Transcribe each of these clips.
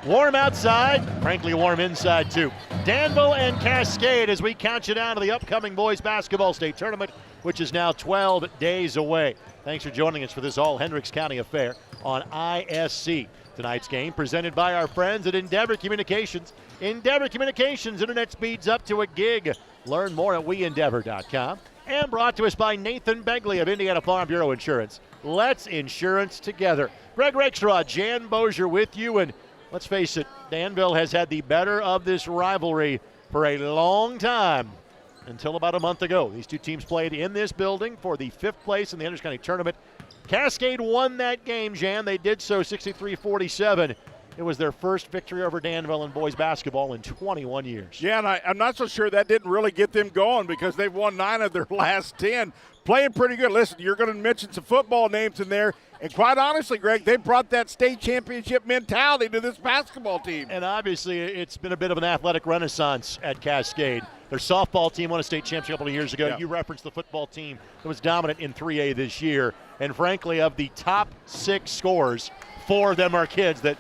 Warm outside, frankly warm inside too. Danville and Cascade as we count you down to the upcoming boys basketball state tournament, which is now 12 days away. Thanks for joining us for this all Hendricks County affair on ISC. Tonight's game presented by our friends at Endeavor Communications. Endeavor Communications, internet speeds up to a gig. Learn more at WeEndeavor.com. And brought to us by Nathan Begley of Indiana Farm Bureau Insurance. Let's insurance together. Greg Rakestraw, Jan Bozier with you, and let's face it, Danville has had the better of this rivalry for a long time until about a month ago. These two teams played in this building for the 5th place in the Hendricks County tournament. Cascade won that game, Jan. They did so 63-47. It was their first victory over Danville in boys basketball in 21 years. Yeah, and I'm not so sure that didn't really get them going because they've won 9 of their last 10. Playing pretty good. Listen, you're going to mention some football names in there. And quite honestly, Greg, they brought that state championship mentality to this basketball team. And obviously, it's been a bit of an athletic renaissance at Cascade. Their softball team won a state championship a couple of years ago. Yeah. You referenced the football team that was dominant in 3A this year. And frankly, of the top 6 scorers, 4 of them are kids that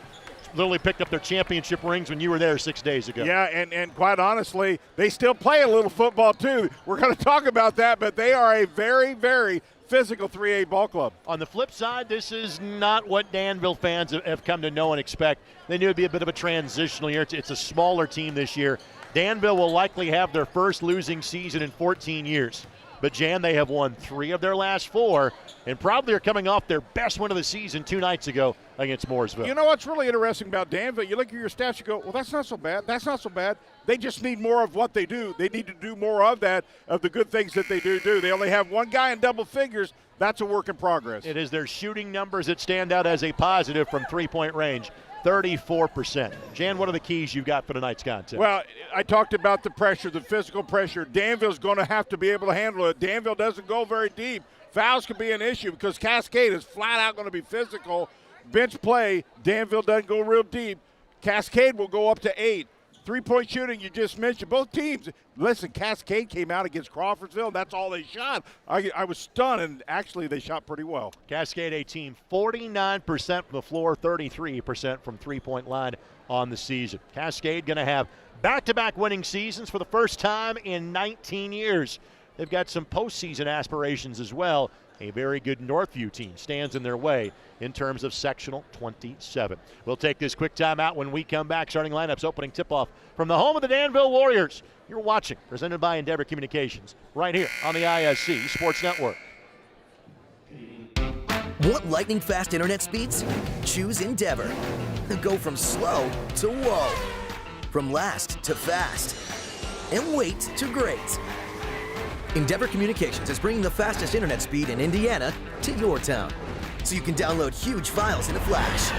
literally picked up their championship rings when you were there 6 days ago. Yeah, and quite honestly, they still play a little football too. We're going to talk about that, but they are a very, very physical 3A ball club. On the flip side, this is not what Danville fans have come to know and expect. They knew it would be a bit of a transitional year. It's a smaller team this year. Danville will likely have their first losing season in 14 years. But, Jan, they have won 3 of their last 4 and probably are coming off their best win of the season 2 nights ago against Mooresville. You know what's really interesting about Danville? You look at your stats, you go, well, that's not so bad. That's not so bad. They just need more of what they do. They need to do more of that, of the good things that they do. They only have 1 guy in double figures. That's a work in progress. It is their shooting numbers that stand out as a positive from three-point range. 34%. Jan, what are the keys you've got for tonight's contest? Well, I talked about the pressure, the physical pressure. Danville's going to have to be able to handle it. Danville doesn't go very deep. Fouls could be an issue because Cascade is flat out going to be physical. Bench play, Danville doesn't go real deep. Cascade will go up to 8. Three-point shooting, you just mentioned. Both teams, listen, Cascade came out against Crawfordsville. That's all they shot. I was stunned, and actually they shot pretty well. Cascade, a team 49% from the floor, 33% from three-point line on the season. Cascade going to have back-to-back winning seasons for the first time in 19 years. They've got some postseason aspirations as well. A very good Northview team stands in their way in terms of sectional 27. We'll take this quick timeout when we come back. Starting lineups, opening tip-off from the home of the Danville Warriors. You're watching, presented by Endeavor Communications, right here on the ISC Sports Network. Want lightning-fast internet speeds? Choose Endeavor. Go from slow to whoa, from last to fast, and wait to great. Endeavor Communications is bringing the fastest internet speed in Indiana to your town, so you can download huge files in a flash,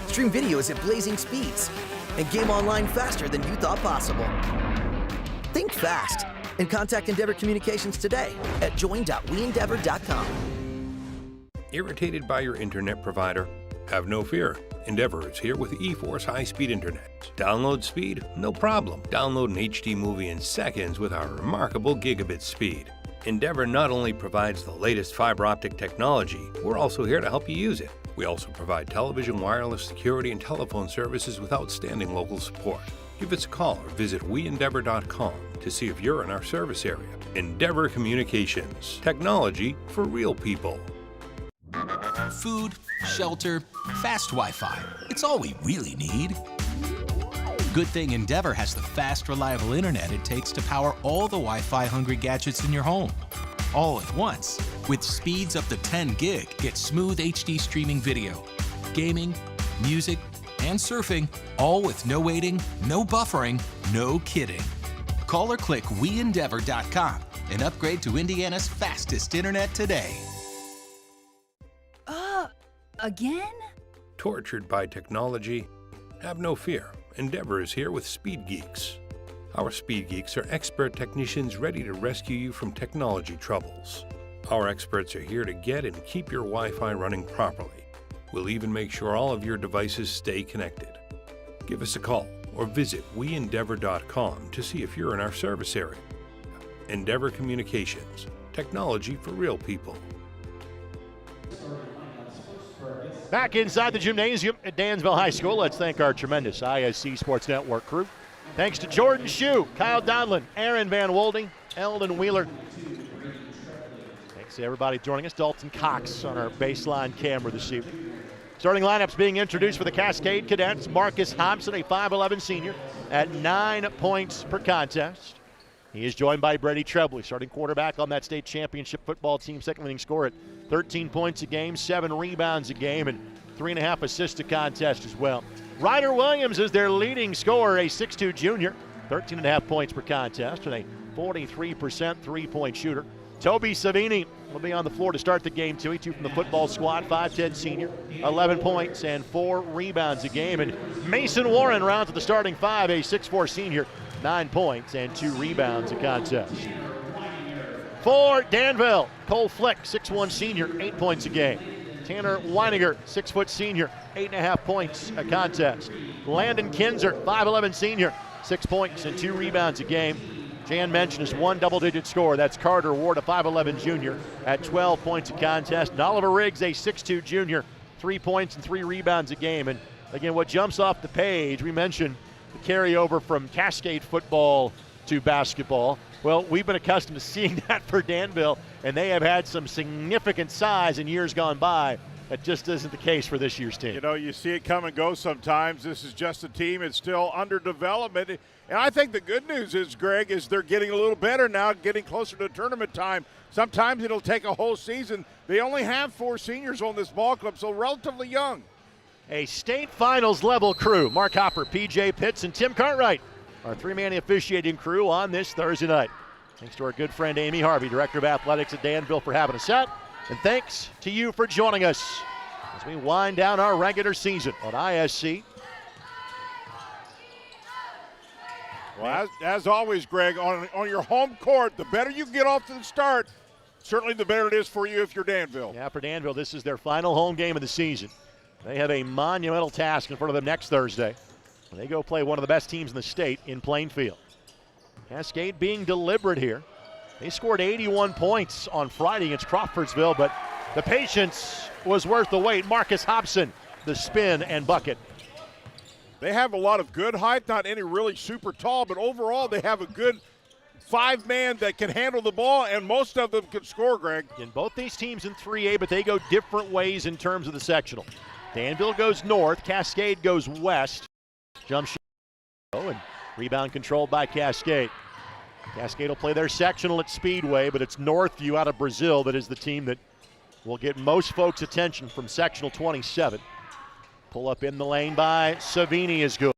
stream videos at blazing speeds, and game online faster than you thought possible. Think fast and contact Endeavor Communications today at join.weendeavor.com. Irritated by your internet provider? Have no fear. Endeavor is here with eForce high-speed internet. Download speed? No problem. Download an HD movie in seconds with our remarkable gigabit speed. Endeavor not only provides the latest fiber optic technology, we're also here to help you use it. We also provide television, wireless, security, and telephone services with outstanding local support. Give us a call or visit WeEndeavor.com to see if you're in our service area. Endeavor Communications. Technology for real people. Food, shelter, fast Wi-Fi. It's all we really need. Good thing Endeavor has the fast, reliable internet it takes to power all the Wi-Fi hungry gadgets in your home. All at once. With speeds up to 10 gig, get smooth HD streaming video, gaming, music, and surfing, all with no waiting, no buffering, no kidding. Call or click WeEndeavor.com and upgrade to Indiana's fastest internet today. Again? Tortured by technology? Have no fear. Endeavor is here with Speed Geeks. Our Speed Geeks are expert technicians ready to rescue you from technology troubles. Our experts are here to get and keep your Wi-Fi running properly. We'll even make sure all of your devices stay connected. Give us a call or visit WeEndeavor.com to see if you're in our service area. Endeavor Communications. Technology for real people. Starting lineups first for our guest Back inside the gymnasium at Danville High School, let's thank our tremendous ISC Sports Network crew. Thanks to Jordan Shue, Kyle Donlin, Aaron Van Wolding, Eldon Wheeler. Thanks to everybody joining us. Dalton Cox on our baseline camera this evening. Starting lineups being introduced for the Cascade Cadets. Marcus Hobson, a 5'11 senior, at 9 points per contest. He is joined by Brady Trebley, starting quarterback on that state championship football team, second leading scorer at 13 points a game, 7 rebounds a game, and 3.5 assists a contest as well. Ryder Williams is their leading scorer, a 6'2 junior, 13.5 points per contest, and a 43% three-point shooter. Toby Savini will be on the floor to start the game, too. He from the football squad, 5'10 senior, 11 points and 4 rebounds a game. And Mason Warren rounds to the starting 5, a 6'4 senior, 9 points and 2 rebounds a contest. For Danville, Cole Flick, 6'1 senior, 8 points a game. Tanner Weininger, 6 foot senior, 8.5 points a contest. Landon Kinzer, 5'11 senior, 6 points and 2 rebounds a game. Jan mentioned his 1 double-digit score. That's Carter Ward, a 5'11 junior, at 12 points a contest. And Oliver Riggs, a 6'2 junior, 3 points and 3 rebounds a game. And again, what jumps off the page, we mentioned the carryover from Cascade football to basketball. Well, we've been accustomed to seeing that for Danville, and they have had some significant size in years gone by. That just isn't the case for this year's team. You know, you see it come and go sometimes. This is just a team that's still under development. And I think the good news is, Greg, is they're getting a little better now, getting closer to tournament time. Sometimes it'll take a whole season. They only have 4 seniors on this ball club, so relatively young. A state finals level crew. Mark Hopper, PJ Pitts, and Tim Cartwright, our 3-man officiating crew on this Thursday night. Thanks to our good friend Amy Harvey, Director of Athletics at Danville, for having us out. And thanks to you for joining us as we wind down our regular season on ISC. Well, as always, Greg, on your home court, the better you get off to the start, certainly the better it is for you if you're Danville. Yeah, for Danville, this is their final home game of the season. They have a monumental task in front of them next Thursday. They go play one of the best teams in the state in Plainfield. Cascade being deliberate here. They scored 81 points on Friday against Crawfordsville, but the patience was worth the wait. Marcus Hobson, the spin and bucket. They have a lot of good height, not any really super tall, but overall they have a good 5-man that can handle the ball, and most of them can score, Greg. In both these teams in 3A, but they go different ways in terms of the sectional. Danville goes north, Cascade goes west. Jump shot and rebound controlled by Cascade. Cascade will play their sectional at Speedway, but it's Northview out of Brazil that is the team that will get most folks' attention from sectional 27. Pull up in the lane by Savini is good.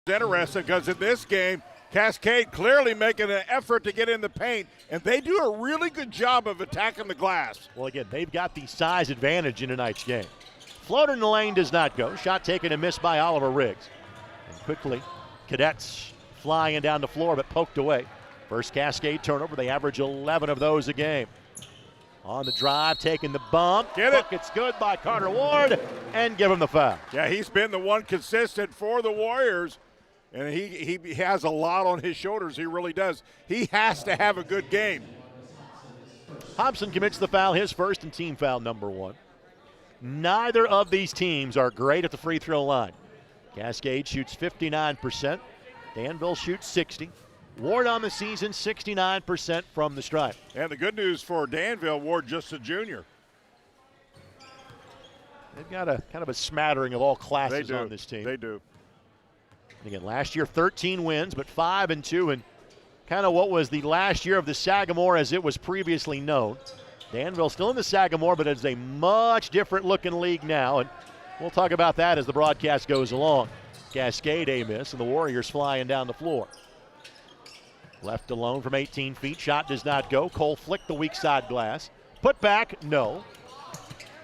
It's interesting because in this game, Cascade clearly making an effort to get in the paint, and they do a really good job of attacking the glass. Well, again, they've got the size advantage in tonight's game. Floater in the lane does not go. Shot taken and missed by Oliver Riggs. And quickly, Cadets flying down the floor, but poked away. First Cascade turnover. They average 11 of those a game. On the drive, taking the bump. Get it. It's good by Carter Ward, and give him the foul. Yeah, he's been the one consistent for the Warriors, and he has a lot on his shoulders. He really does. He has to have a good game. Hobson commits the foul, his first and team foul number 1. Neither of these teams are great at the free throw line. Cascade shoots 59%. Danville shoots 60%. Ward on the season, 69% from the stripe. And the good news for Danville, Ward just a junior. They've got a kind of a smattering of all classes on this team. They do. And again, last year 13 wins, but 5-2, and kind of what was the last year of the Sagamore as it was previously known. Danville still in the Sagamore, but it's a much different looking league now, and we'll talk about that as the broadcast goes along. Cascade a miss, and the Warriors flying down the floor. Left alone from 18 feet, shot does not go. Cole flicked the weak side glass. Put back, no.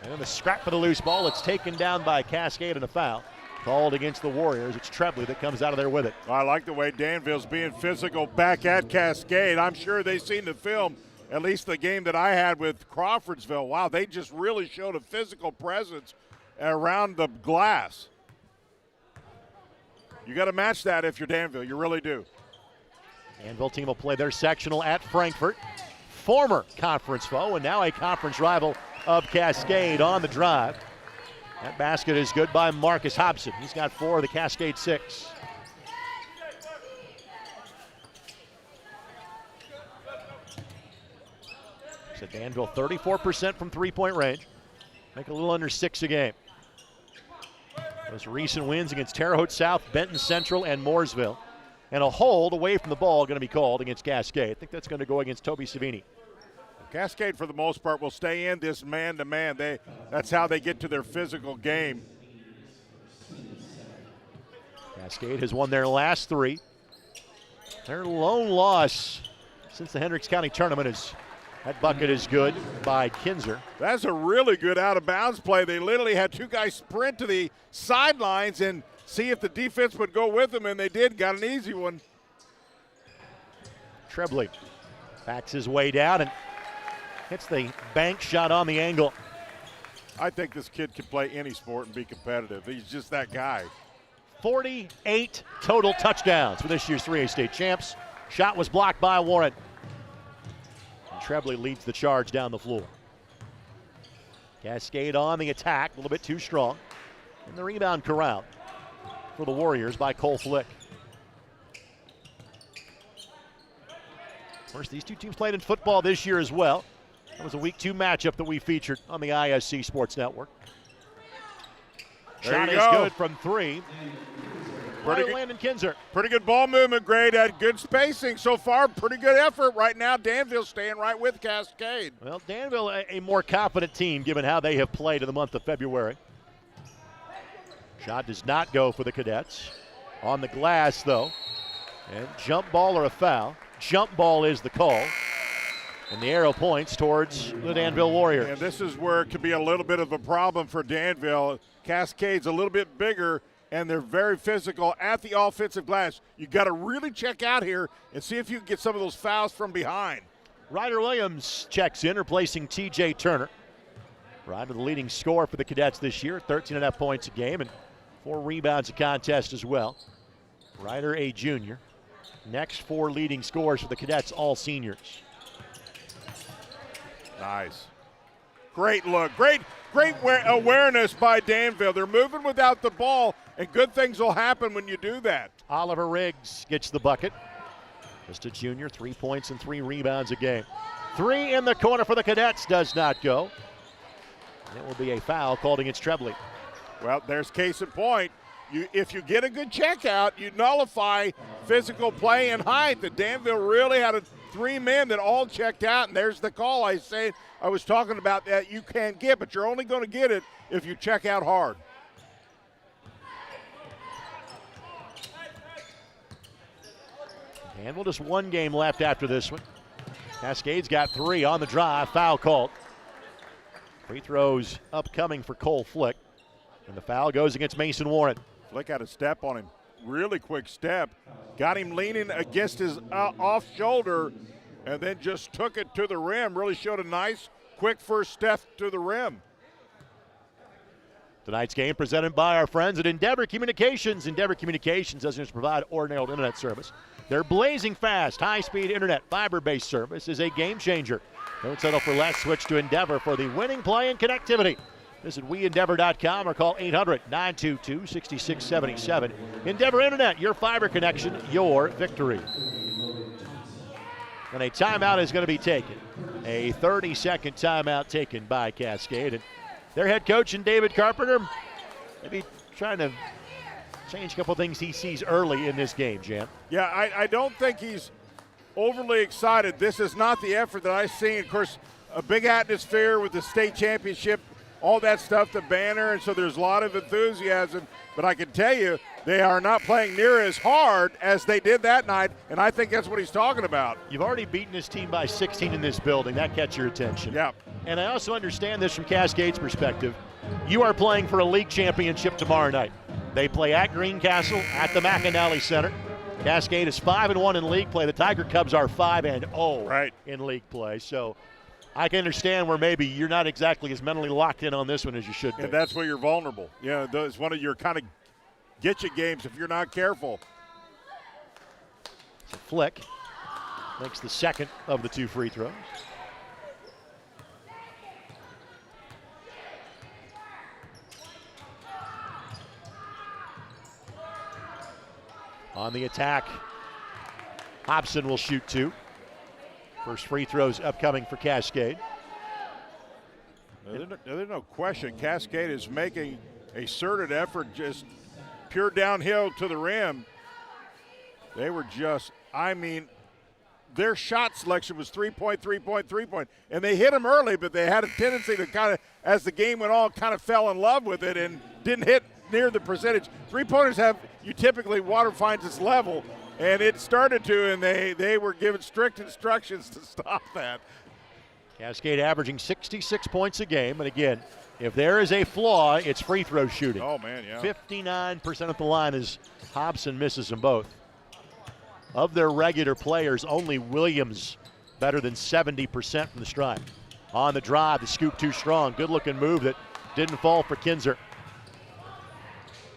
And then the scrap for the loose ball, it's taken down by Cascade and a foul. Called against the Warriors. It's Trebley that comes out of there with it. I like the way Danville's being physical back at Cascade. I'm sure they've seen the film, at least the game that I had with Crawfordsville. Wow, they just really showed a physical presence around the glass. You got to match that if you're Danville. You really do. Danville team will play their sectional at Frankfort. Former conference foe and now a conference rival of Cascade on the drive. That basket is good by Marcus Hobson. He's got 4 of the Cascade 6. So Danville 34% from three-point range. Make a little under 6 a game. Those recent wins against Terre Haute South, Benton Central, and Mooresville. And a hold away from the ball going to be called against Cascade. I think that's going to go against Toby Savini. Cascade, for the most part, will stay in this man-to-man. That's how they get to their physical game. Cascade has won their last 3. Their lone loss since the Hendricks County tournament is that bucket is good by Kinzer. That's a really good out-of-bounds play. They literally had 2 guys sprint to the sidelines and see if the defense would go with them, and they did. Got an easy one. Trebley backs his way down and hits the bank shot on the angle. I think this kid can play any sport and be competitive. He's just that guy. 48 total touchdowns for this year's 3A state champs. Shot was blocked by Warren. And Trebley leads the charge down the floor. Cascade on the attack, a little bit too strong. And the rebound corralled for the Warriors by Cole Flick. Of course, these two teams played in football this year as well. That was a week 2 matchup that we featured on the ISC Sports Network. Shot is good from 3. By Landon Kinzer. Pretty good ball movement, Grade. Had good spacing so far. Pretty good effort right now. Danville staying right with Cascade. Well, Danville a more confident team given how they have played in the month of February. Shot does not go for the Cadets. On the glass, though. And jump ball or a foul. Jump ball is the call. And the arrow points towards the Danville Warriors. And this is where it could be a little bit of a problem for Danville. Cascade's a little bit bigger, and they're very physical at the offensive glass. You got to really check out here and see if you can get some of those fouls from behind. Ryder Williams checks in, replacing T.J. Turner. Ryder, the leading scorer for the Cadets this year, 13.5 points a game and 4 rebounds a contest as well. Ryder, a junior. Next 4 leading scorers for the Cadets, all seniors. Nice. Great look. Great awareness by Danville. They're moving without the ball, and good things will happen when you do that. Oliver Riggs gets the bucket. Just a junior, 3 points and 3 rebounds a game. 3 in the corner for the Cadets does not go. And it will be a foul called against Trebley. Well, there's case in point. If you get a good check out, you nullify physical play and height. The Danville really had 3 men that all checked out, and there's the call I was talking about that you can get, but you're only going to get it if you check out hard. Danville just 1 game left after this one. Cascade's got 3 on the drive, foul called. Free throws upcoming for Cole Flick, and the foul goes against Mason Warren. Flick had a step on him, really quick step. Got him leaning against his off shoulder and then just took it to the rim. Really showed a nice, quick first step to the rim. Tonight's game presented by our friends at Endeavor Communications. Endeavor Communications doesn't just provide ordinary internet service. Their blazing fast, high-speed internet, fiber-based service is a game changer. Don't settle for less. Switch to Endeavor for the winning play and connectivity. Visit WeEndeavor.com or call 800-922-6677. Endeavor Internet, your fiber connection, your victory. And a timeout is going to be taken. A 30-second timeout taken by Cascade. And their head coach, and David Carpenter, maybe trying to change a couple things he sees early in this game, Jan. Yeah, I don't think he's overly excited. This is not the effort that I've seen. Of course, a big atmosphere with the state championship, all that stuff, the banner, and so there's a lot of enthusiasm. But I can tell you, they are not playing near as hard as they did that night, and I think that's what he's talking about. You've already beaten this team by 16 in this building. That catch your attention. Yeah. And I also understand this from Cascade's perspective. You are playing for a league championship tomorrow night. They play at Greencastle at the McAnally Center. Cascade is 5-1 in league play. The Tiger Cubs are 5-0 in league play. So I can understand where maybe you're not exactly as mentally locked in on this one as you should be. And that's where you're vulnerable. Yeah, it's one of your kind of get-you games if you're not careful. So Flick makes the second of the 2 free throws. On the attack, Hobson will shoot 2. First free throws upcoming for Cascade. There's no question Cascade is making a concerted effort, just pure downhill to the rim. They were just, I mean, their shot selection was 3-point, 3-point, 3-point. And they hit them early, but they had a tendency to kind of, as the game went on, kind of fell in love with it and didn't hit near the percentage. Three-pointers typically water finds its level, and it started to, and they were given strict instructions to stop that. Cascade averaging 66 points a game, and again, if there is a flaw, it's free throw shooting. Oh, man, yeah. 59% at the line as Hobson misses them both. Of their regular players, only Williams better than 70% from the stripe. On the drive, the scoop too strong. Good-looking move that didn't fall for Kinzer.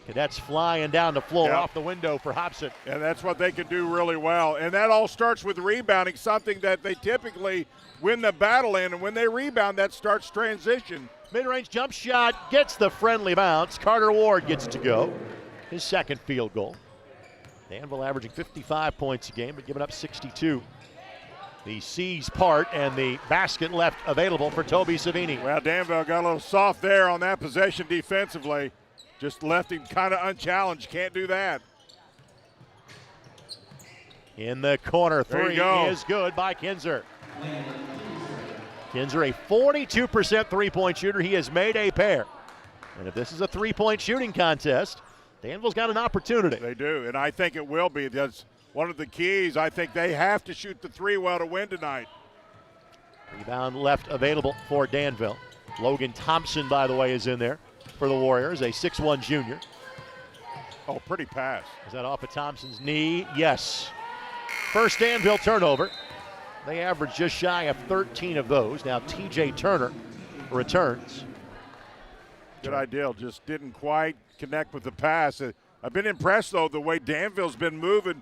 Cadets flying down the floor off the window for Hobson. And that's what they can do really well. And that all starts with rebounding, something that they typically win the battle in. And when they rebound, that starts transition. Mid-range jump shot gets the friendly bounce. Carter Ward gets to go. His second field goal. Danville averaging 55 points a game, but giving up 62. The C's part and the basket left available for Toby Savini. Well, Danville got a little soft there on that possession defensively. Just left him kind of unchallenged. Can't do that. In the corner, There 3 you go. is good by Kinzer. Kinzer, a 42% three-point shooter. He has made a pair. And if this is a three-point shooting contest, Danville's got an opportunity. They do, and I think it will be. That's one of the keys. I think they have to shoot the 3 well to win tonight. Rebound left available for Danville. Logan Thompson, by the way, is in there for the Warriors, a 6'1 junior. Oh, pretty pass. Is that off of Thompson's knee? Yes. First Danville turnover. They average just shy of 13 of those. Now TJ Turner returns. Good idea, just didn't quite connect with the pass. I've been impressed, though, the way Danville's been moving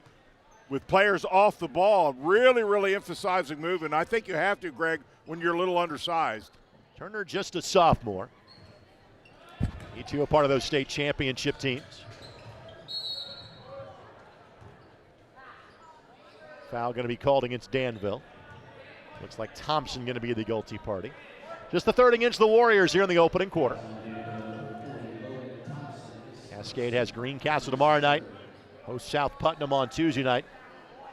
with players off the ball, really emphasizing moving. I think you have to, Greg, when you're a little undersized. Turner just a sophomore. He too a part of those state championship teams. Foul going to be called against Danville. Looks like Thompson going to be the guilty party. Just the third against the Warriors here in the opening quarter. Cascade has Greencastle tomorrow night. Hosts South Putnam on Tuesday night.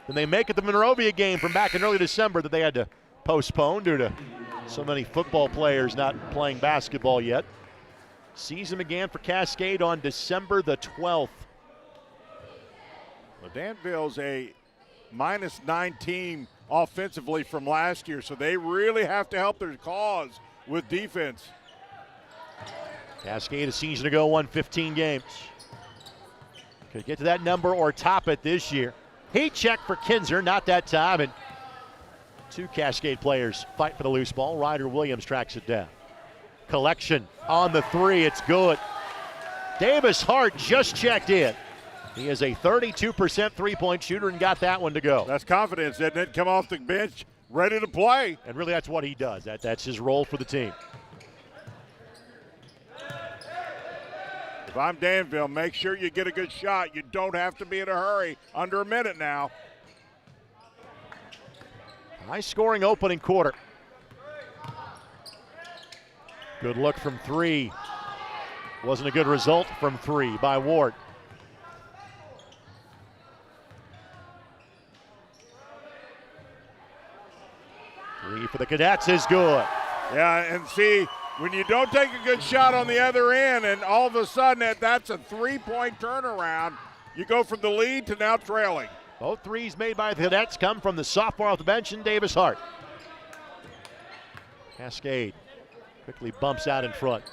Then they make it the Monrovia game from back in early December that they had to postpone due to so many football players not playing basketball yet. Season began for Cascade on December the 12th. Well, Danville's a -9 team offensively from last year, so they really have to help their cause with defense. Cascade a season ago won 15 games. Could get to that number or top it this year. Heat check for Kinzer, not that time, and 2 Cascade players fight for the loose ball. Ryder Williams tracks it down. Collection on the 3, it's good. Davis Hart just checked in. He is a 32% three-point shooter and got that one to go. That's confidence, doesn't it? Come off the bench, ready to play. And really that's what he does. That's his role for the team. If I'm Danville, make sure you get a good shot. You don't have to be in a hurry. Under a minute now. High-scoring opening quarter. Good look from 3. Wasn't a good result from 3 by Ward. Three for the Cadets is good. Yeah, and see, when you don't take a good shot on the other end and all of a sudden that's a 3-point turnaround, you go from the lead to now trailing. Both threes made by the Cadets come from the sophomore off the bench and Davis Hart. Cascade quickly bumps out in front.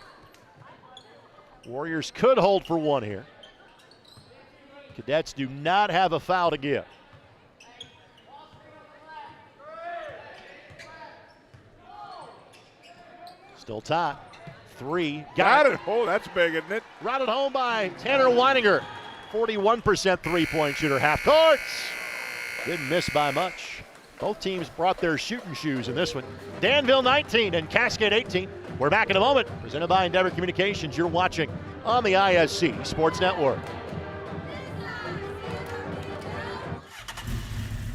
Warriors could hold for 1 here. Cadets do not have a foul to give. Still tied. 3. Got it. Oh, that's big, isn't it? Routed home by Tanner Weininger. 41% three-point shooter. Half courts. Didn't miss by much. Both teams brought their shooting shoes in this one. Danville 19 and Cascade 18. We're back in a moment. Presented by Endeavor Communications. You're watching on the ISC Sports Network.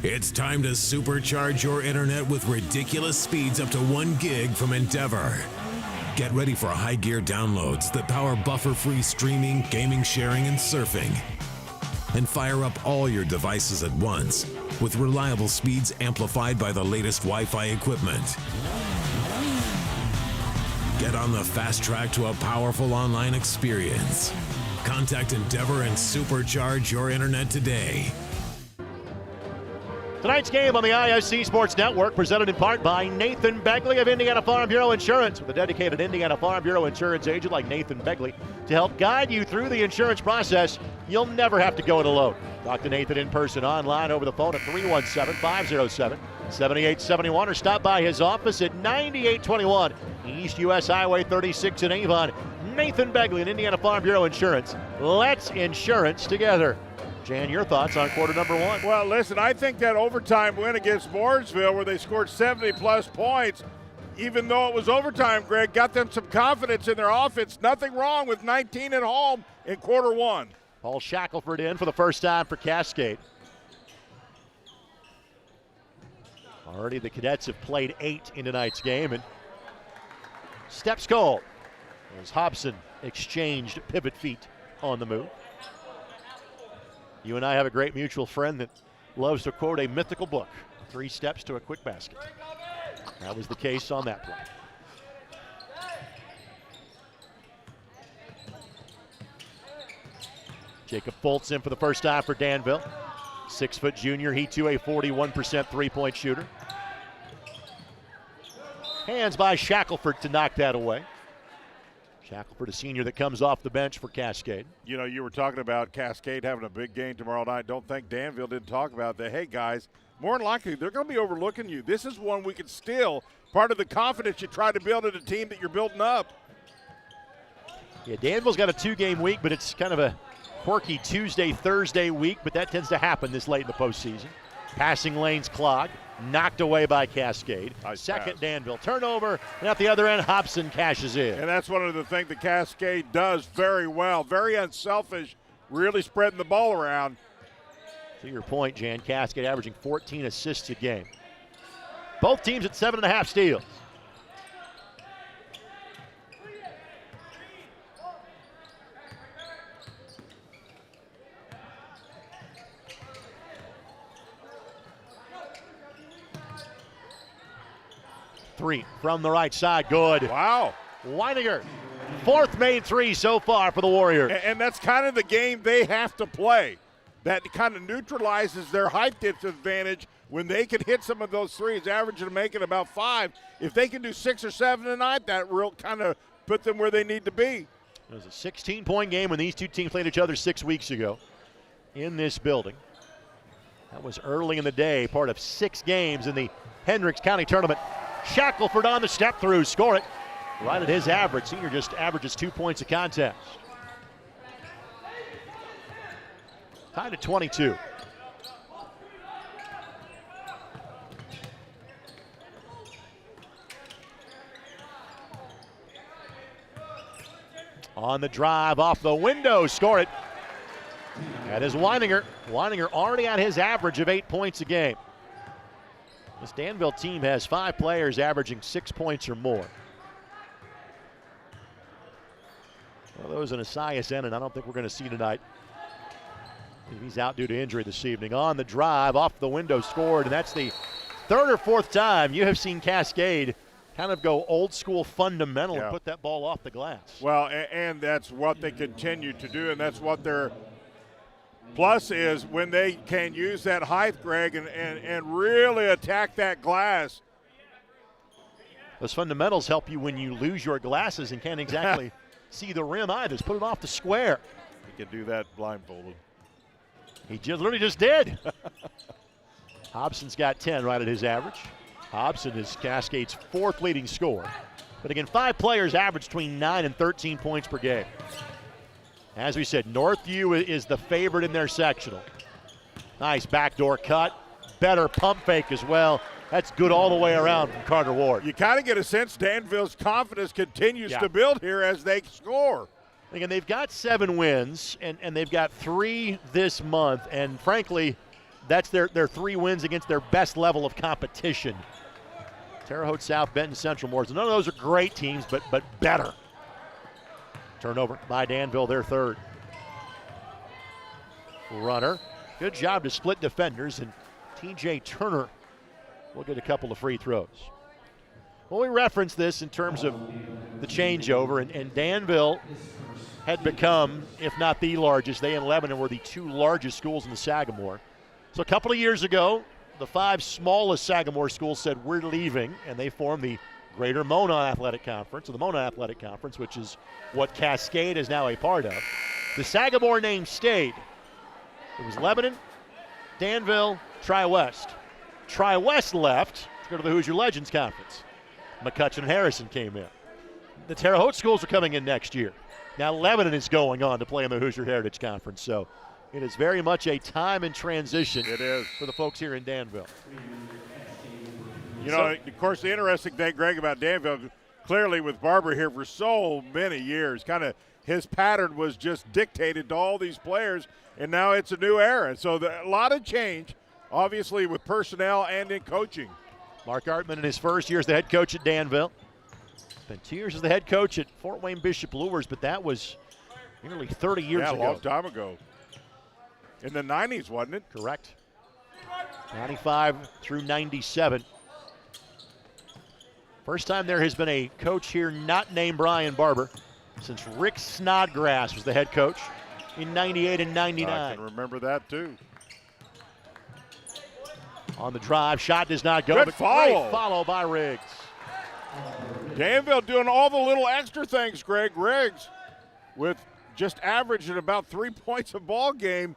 It's time to supercharge your internet with ridiculous speeds up to 1 gig from Endeavor. Get ready for high gear downloads that power buffer-free streaming, gaming, sharing, and surfing. And fire up all your devices at once with reliable speeds amplified by the latest Wi-Fi equipment. Get on the fast track to a powerful online experience. Contact Endeavor and supercharge your internet today. Tonight's game on the ISC Sports Network, presented in part by Nathan Begley of Indiana Farm Bureau Insurance, with a dedicated Indiana Farm Bureau Insurance agent like Nathan Begley to help guide you through the insurance process. You'll never have to go it alone. Talk to Nathan in person, online, over the phone at 317-507-7871, or stop by his office at 9821 East US Highway 36 in Avon. Nathan Begley and Indiana Farm Bureau Insurance. Let's insurance together. Jan, your thoughts on quarter number 1? Well, listen, I think that overtime win against Mooresville, where they scored 70-plus points, even though it was overtime, Greg, got them some confidence in their offense. Nothing wrong with 19 at home in quarter 1. Paul Shackelford in for the first time for Cascade. Already the Cadets have played 8 in tonight's game, and steps cold as Hobson exchanged pivot feet on the move. You and I have a great mutual friend that loves to quote a mythical book, 3 Steps to a Quick Basket. That was the case on that play. Jacob Foltz in for the first time for Danville. 6-foot junior, he too a 41% three-point shooter. Hands by Shackelford to knock that away. Shackelford, a senior that comes off the bench for Cascade. You know, you were talking about Cascade having a big game tomorrow night. Don't think Danville didn't talk about that. Hey, guys, more than likely, they're going to be overlooking you. This is one we can steal. Part of the confidence you try to build in a team that you're building up. Yeah, Danville's got a 2-game week, but it's kind of a quirky Tuesday, Thursday week, but that tends to happen this late in the postseason. Passing lanes clogged, knocked away by Cascade. Second pass. Danville turnover, and at the other end, Hobson cashes in. And that's one of the things that Cascade does very well. Very unselfish, really spreading the ball around. To your point, Jan, Cascade averaging 14 assists a game. Both teams at 7.5 steals. Three from the right side, good. Wow. Weininger, 4th made 3 so far for the Warriors. And that's kind of the game they have to play. That kind of neutralizes their height disadvantage when they can hit some of those threes, averaging to making about 5. If they can do 6 or 7 tonight, that real kind of put them where they need to be. It was a 16-point game when these two teams played each other 6 weeks ago in this building. That was early in the day, part of 6 games in the Hendricks County Tournament. Shackelford on the step through, score it right at his average. Senior just averages 2 points a contest. Tied at 22. On the drive, off the window, score it. That is Weininger. Weininger already at his average of 8 points a game. This Danville team has 5 players averaging 6 points or more. Well, those in Asias and I don't think we're going to see tonight. He's out due to injury this evening. On the drive, off the window, scored, and that's the 3rd or 4th time you have seen Cascade kind of go old school fundamental and put that ball off the glass. Well, and that's what they continue to do, and that's what their plus is when they can use that height, Greg, and really attack that glass. Those fundamentals help you when you lose your glasses and can't exactly see the rim either. Just put it off the square. He can do that blindfolded. He literally just did. Hobson's got 10 right at his average. Hobson is Cascade's 4th leading scorer. But again, 5 players average between 9 and 13 points per game. As we said, Northview is the favorite in their sectional. Nice backdoor cut. Better pump fake as well. That's good all the way around from Carter Ward. You kind of get a sense Danville's confidence continues to build here as they score. Again, they've got 7 wins, and they've got 3 this month. And frankly, that's their 3 wins against their best level of competition. Terre Haute South, Benton Central, Morrison. None of those are great teams, but better. Turnover by Danville, their third. Runner. Good job to split defenders, and TJ Turner will get a couple of free throws. Well, we referenced this in terms of the changeover, and Danville had become, if not the largest, they and Lebanon were the 2 largest schools in the Sagamore. So a couple of years ago, the 5 smallest Sagamore schools said, we're leaving, and they formed the Greater Mona Athletic Conference, or the Mona Athletic Conference, which is what Cascade is now a part of. The Sagamore name stayed. It was Lebanon, Danville, Tri-West. Tri-West left to go to the Hoosier Legends Conference. McCutcheon and Harrison came in. The Terre Haute schools are coming in next year. Now Lebanon is going on to play in the Hoosier Heritage Conference, so it is very much a time in transition. It is. For the folks here in Danville. You know, of course, the interesting thing, Greg, about Danville, clearly with Barber here for so many years, kind of his pattern was just dictated to all these players, and now it's a new era. So a lot of change, obviously, with personnel and in coaching. Mark Artman in his first year as the head coach at Danville. Spent 2 years as the head coach at Fort Wayne Bishop Luers, but that was nearly 30 years ago. Yeah, a long time ago. In the 90s, wasn't it? Correct. 95 through 97. First time there has been a coach here not named Brian Barber since Rick Snodgrass was the head coach in 98 and 99. I can remember that too. On the drive, shot does not go, Good but follow. great follow by Riggs. Danville doing all the little extra things, Greg. Riggs with just averaging about 3 points a ball game.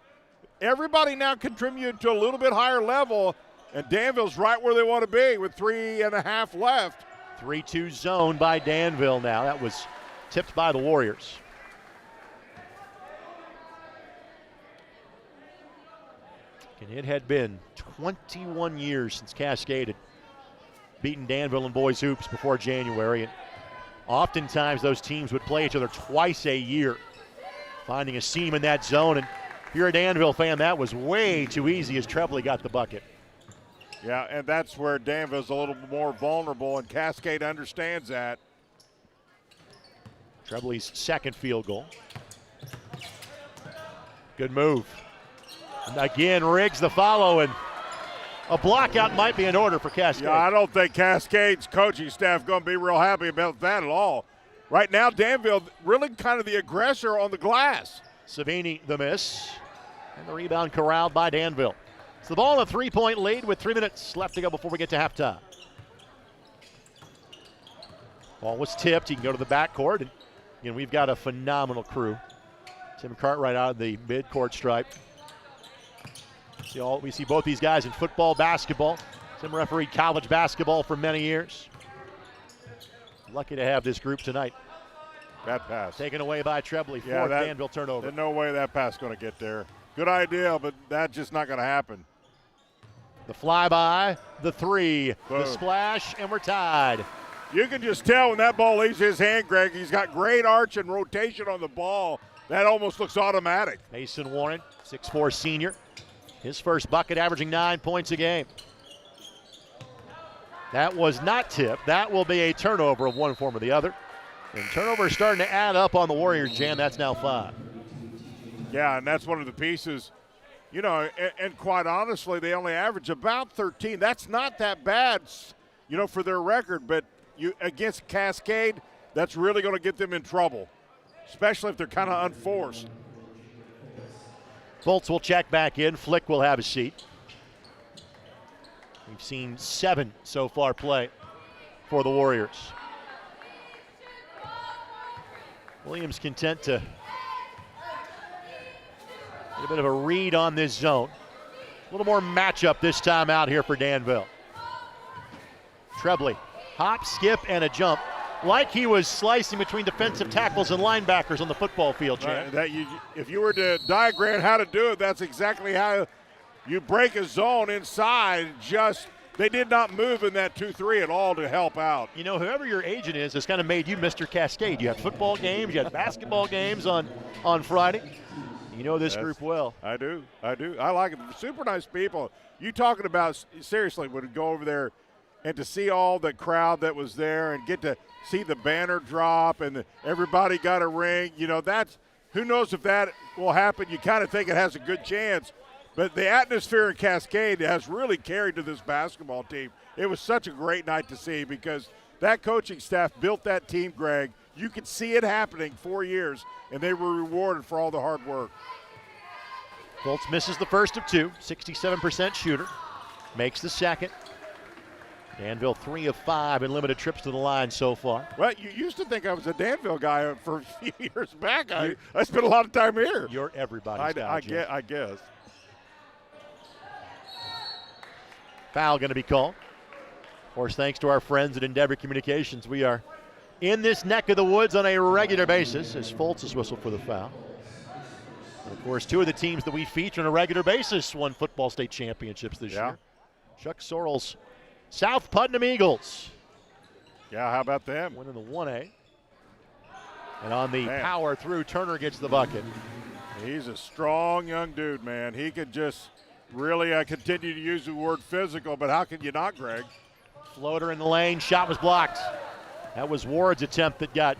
Everybody now contributing to a little bit higher level, and Danville's right where they want to be with 3.5 left. 3-2 zone by Danville now. That was tipped by the Warriors. And it had been 21 years since Cascade had beaten Danville in boys hoops before January. And oftentimes those teams would play each other twice a year, finding a seam in that zone. And if you're a Danville fan, that was way too easy as Trebley got the bucket. Yeah, and that's where Danville's a little more vulnerable, and Cascade understands that. Trebley's second field goal. Good move. And again, Riggs the follow, and a block out might be in order for Cascade. Yeah, I don't think Cascade's coaching staff going to be real happy about that at all. Right now, Danville really kind of the aggressor on the glass. Savini the miss, and the rebound corralled by Danville. It's the ball in a 3-point lead with 3 minutes left to go before we get to halftime. Ball was tipped. He can go to the backcourt, and again, we've got a phenomenal crew. Tim Cartwright out of the midcourt stripe. We see both these guys in football, basketball. Tim refereed college basketball for many years. Lucky to have this group tonight. That pass. Taken away by Trebley. Fourth Danville turnover. There's no way that pass is going to get there. Good idea, but that's just not going to happen. The flyby, the three, Boom. The splash, and we're tied. You can just tell when that ball leaves his hand, Greg, he's got great arch and rotation on the ball. That almost looks automatic. Mason Warren, 6'4" senior. His first bucket averaging 9 points a game. That was not tipped. That will be a turnover of one form or the other. And turnovers starting to add up on the Warriors, Jam. That's now 5. Yeah, and that's one of the pieces. You know, and quite honestly, they only average about 13. That's not that bad, you know, for their record. But you against Cascade, that's really going to get them in trouble, especially if they're kind of unforced. Bolts will check back in. Flick will have a seat. We've seen 7 so far play for the Warriors. Williams content to get a bit of a read on this zone. A little more matchup this time out here for Danville. Trebley, hop, skip, and a jump. Like he was slicing between defensive tackles and linebackers on the football field, Jam. If you were to diagram how to do it, that's exactly how you break a zone inside. Just they did not move in that 2-3 at all to help out. You know, whoever your agent is has kind of made you Mr. Cascade. You had football games, you had basketball games on Friday. You know this group well. I do. I like it. Super nice people. You talking about, seriously, would go over there and to see all the crowd that was there and get to see the banner drop and everybody got a ring. You know, that's, who knows if that will happen. You kind of think it has a good chance. But the atmosphere in Cascade has really carried to this basketball team. It was such a great night to see because that coaching staff built that team, Greg. You could see it happening 4 years, and they were rewarded for all the hard work. Fultz misses the first of two, 67% shooter. Makes the second. Danville 3 of 5 in limited trips to the line so far. Well, you used to think I was a Danville guy for a few years back. I spent a lot of time here. You're everybody's guy, Jim. I guess. Foul going to be called. Of course, thanks to our friends at Endeavor Communications, we are in this neck of the woods on a regular basis as Fultz is whistled for the foul. And of course, two of the teams that we feature on a regular basis won football state championships this year. Chuck Sorrell's South Putnam Eagles. Yeah, how about them? Winning the 1A. And on the power through, Turner gets the bucket. He's a strong young dude, man. He could just really continue to use the word physical, but how can you not, Greg? Floater in the lane, shot was blocked. That was Ward's attempt that got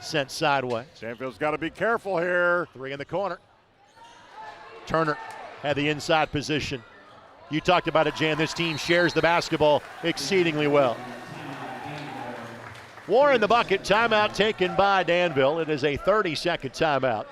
sent sideways. Danville's got to be careful here. 3 in the corner. Turner had the inside position. You talked about it, Jan. This team shares the basketball exceedingly well. Warren the bucket. Timeout taken by Danville. It is a 30-second timeout.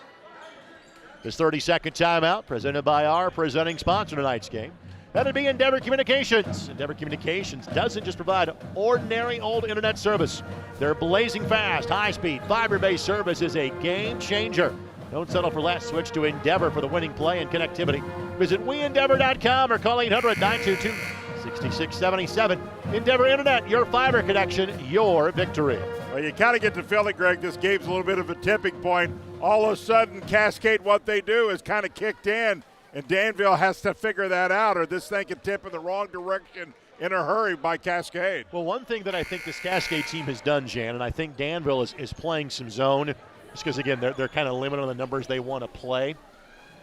This 30-second timeout presented by our presenting sponsor tonight's game. That'd be Endeavor Communications. Endeavor Communications doesn't just provide ordinary old internet service. Their blazing fast, high-speed, fiber-based service is a game changer. Don't settle for less. Switch to Endeavor for the winning play and connectivity. Visit weendeavor.com or call 800-922-6677. Endeavor Internet, your fiber connection, your victory. Well, you kind of get the feeling, Greg, this game's a little bit of a tipping point. All of a sudden, Cascade, what they do is kind of kicked in, and Danville has to figure that out, or this thing could tip in the wrong direction in a hurry by Cascade. Well, one thing that I think this Cascade team has done, Jan, and I think Danville is playing some zone, just because, again, they're kind of limited on the numbers they want to play.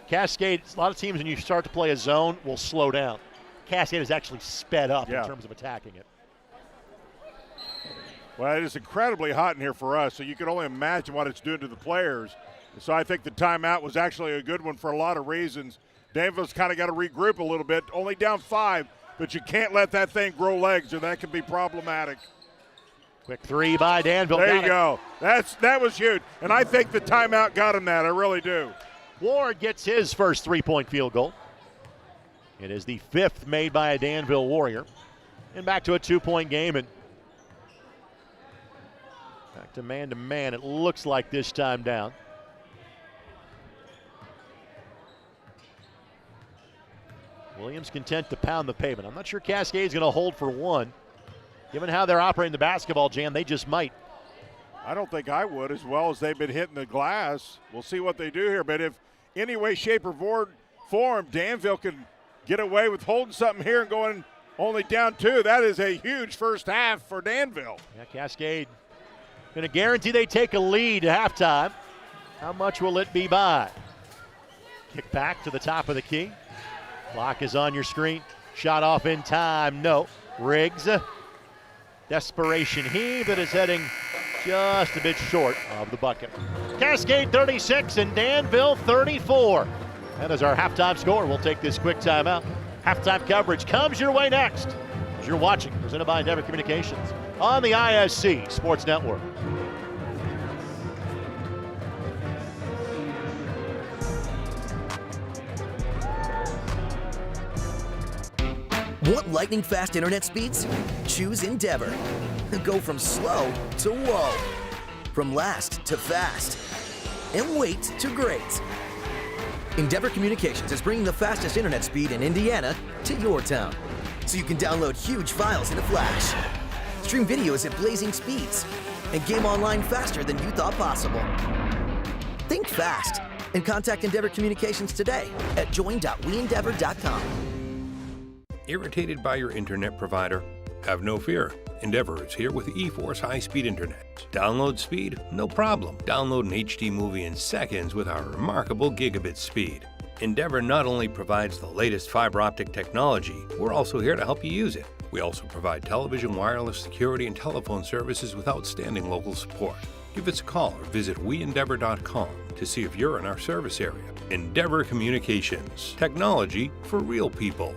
Cascade, a lot of teams, when you start to play a zone, will slow down. Cascade has actually sped up in terms of attacking it. Well, it is incredibly hot in here for us, so you can only imagine what it's doing to the players. So I think the timeout was actually a good one for a lot of reasons. Danville's kind of got to regroup a little bit, only down 5, but you can't let that thing grow legs or that can be problematic. Quick 3 by Danville. There you go. That was huge, and I think the timeout got him that. I really do. Ward gets his first 3-point field goal. It is the 5th made by a Danville Warrior. And back to a 2-point game, and back to man, it looks like this time down. Williams content to pound the pavement. I'm not sure Cascade's going to hold for one. Given how they're operating the basketball, Jan, they just might. I don't think I would, as well as they've been hitting the glass. We'll see what they do here. But if any way, shape, or form, Danville can get away with holding something here and going only down 2, that is a huge first half for Danville. Yeah, Cascade going to guarantee they take a lead at halftime. How much will it be by? Kick back to the top of the key. Clock is on your screen. Shot off in time. No. Riggs. Desperation heave that is heading just a bit short of the bucket. Cascade 36 and Danville 34. That is our halftime score. We'll take this quick timeout. Halftime coverage comes your way next as you're watching, presented by Endeavor Communications on the ISC Sports Network. Want lightning fast internet speeds? Choose Endeavor. Go from slow to whoa. From last to fast. And wait to great. Endeavor Communications is bringing the fastest internet speed in Indiana to your town. So you can download huge files in a flash. Stream videos at blazing speeds. And game online faster than you thought possible. Think fast and contact Endeavor Communications today at join.weendeavor.com. Irritated by your internet provider? Have no fear. Endeavor is here with eForce high-speed internet. Download speed? No problem. Download an HD movie in seconds with our remarkable gigabit speed. Endeavor not only provides the latest fiber optic technology, we're also here to help you use it. We also provide television, wireless, security, and telephone services with outstanding local support. Give us a call or visit weendeavor.com to see if you're in our service area. Endeavor Communications. Technology for real people.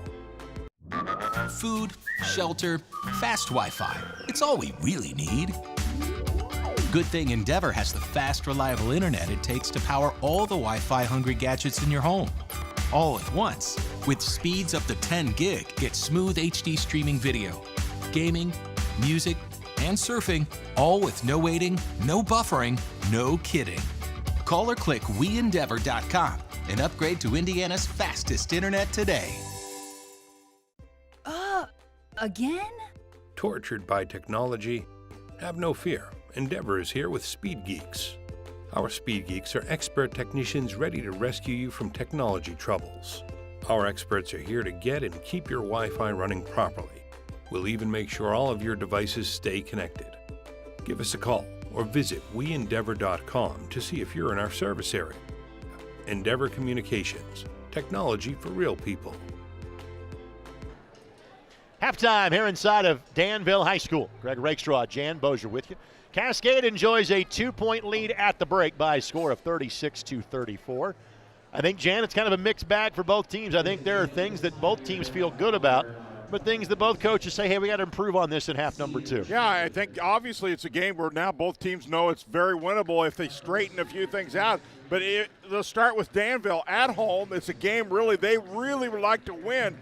Food, shelter, fast Wi-Fi. It's all we really need. Good thing Endeavor has the fast, reliable internet it takes to power all the Wi-Fi hungry gadgets in your home. All at once. With speeds up to 10 gig, get smooth HD streaming video, gaming, music, and surfing, all with no waiting, no buffering, no kidding. Call or click weendeavor.com and upgrade to Indiana's fastest internet today. Again? Tortured by technology? Have no fear. Endeavor is here with Speed Geeks. Our Speed Geeks are expert technicians ready to rescue you from technology troubles. Our experts are here to get and keep your Wi-Fi running properly. We'll even make sure all of your devices stay connected. Give us a call or visit weendeavor.com to see if you're in our service area. Endeavor Communications. Technology for real people. Halftime here inside of Danville High School. Greg Rakestraw, Jan Bozier with you. Cascade enjoys a 2-point lead at the break by a score of 36-34. I think, Jan, it's kind of a mixed bag for both teams. I think there are things that both teams feel good about, but things that both coaches say, hey, we got to improve on this in half number 2. Yeah, I think obviously it's a game where now both teams know it's very winnable if they straighten a few things out. But they'll start with Danville at home. It's a game they really would like to win.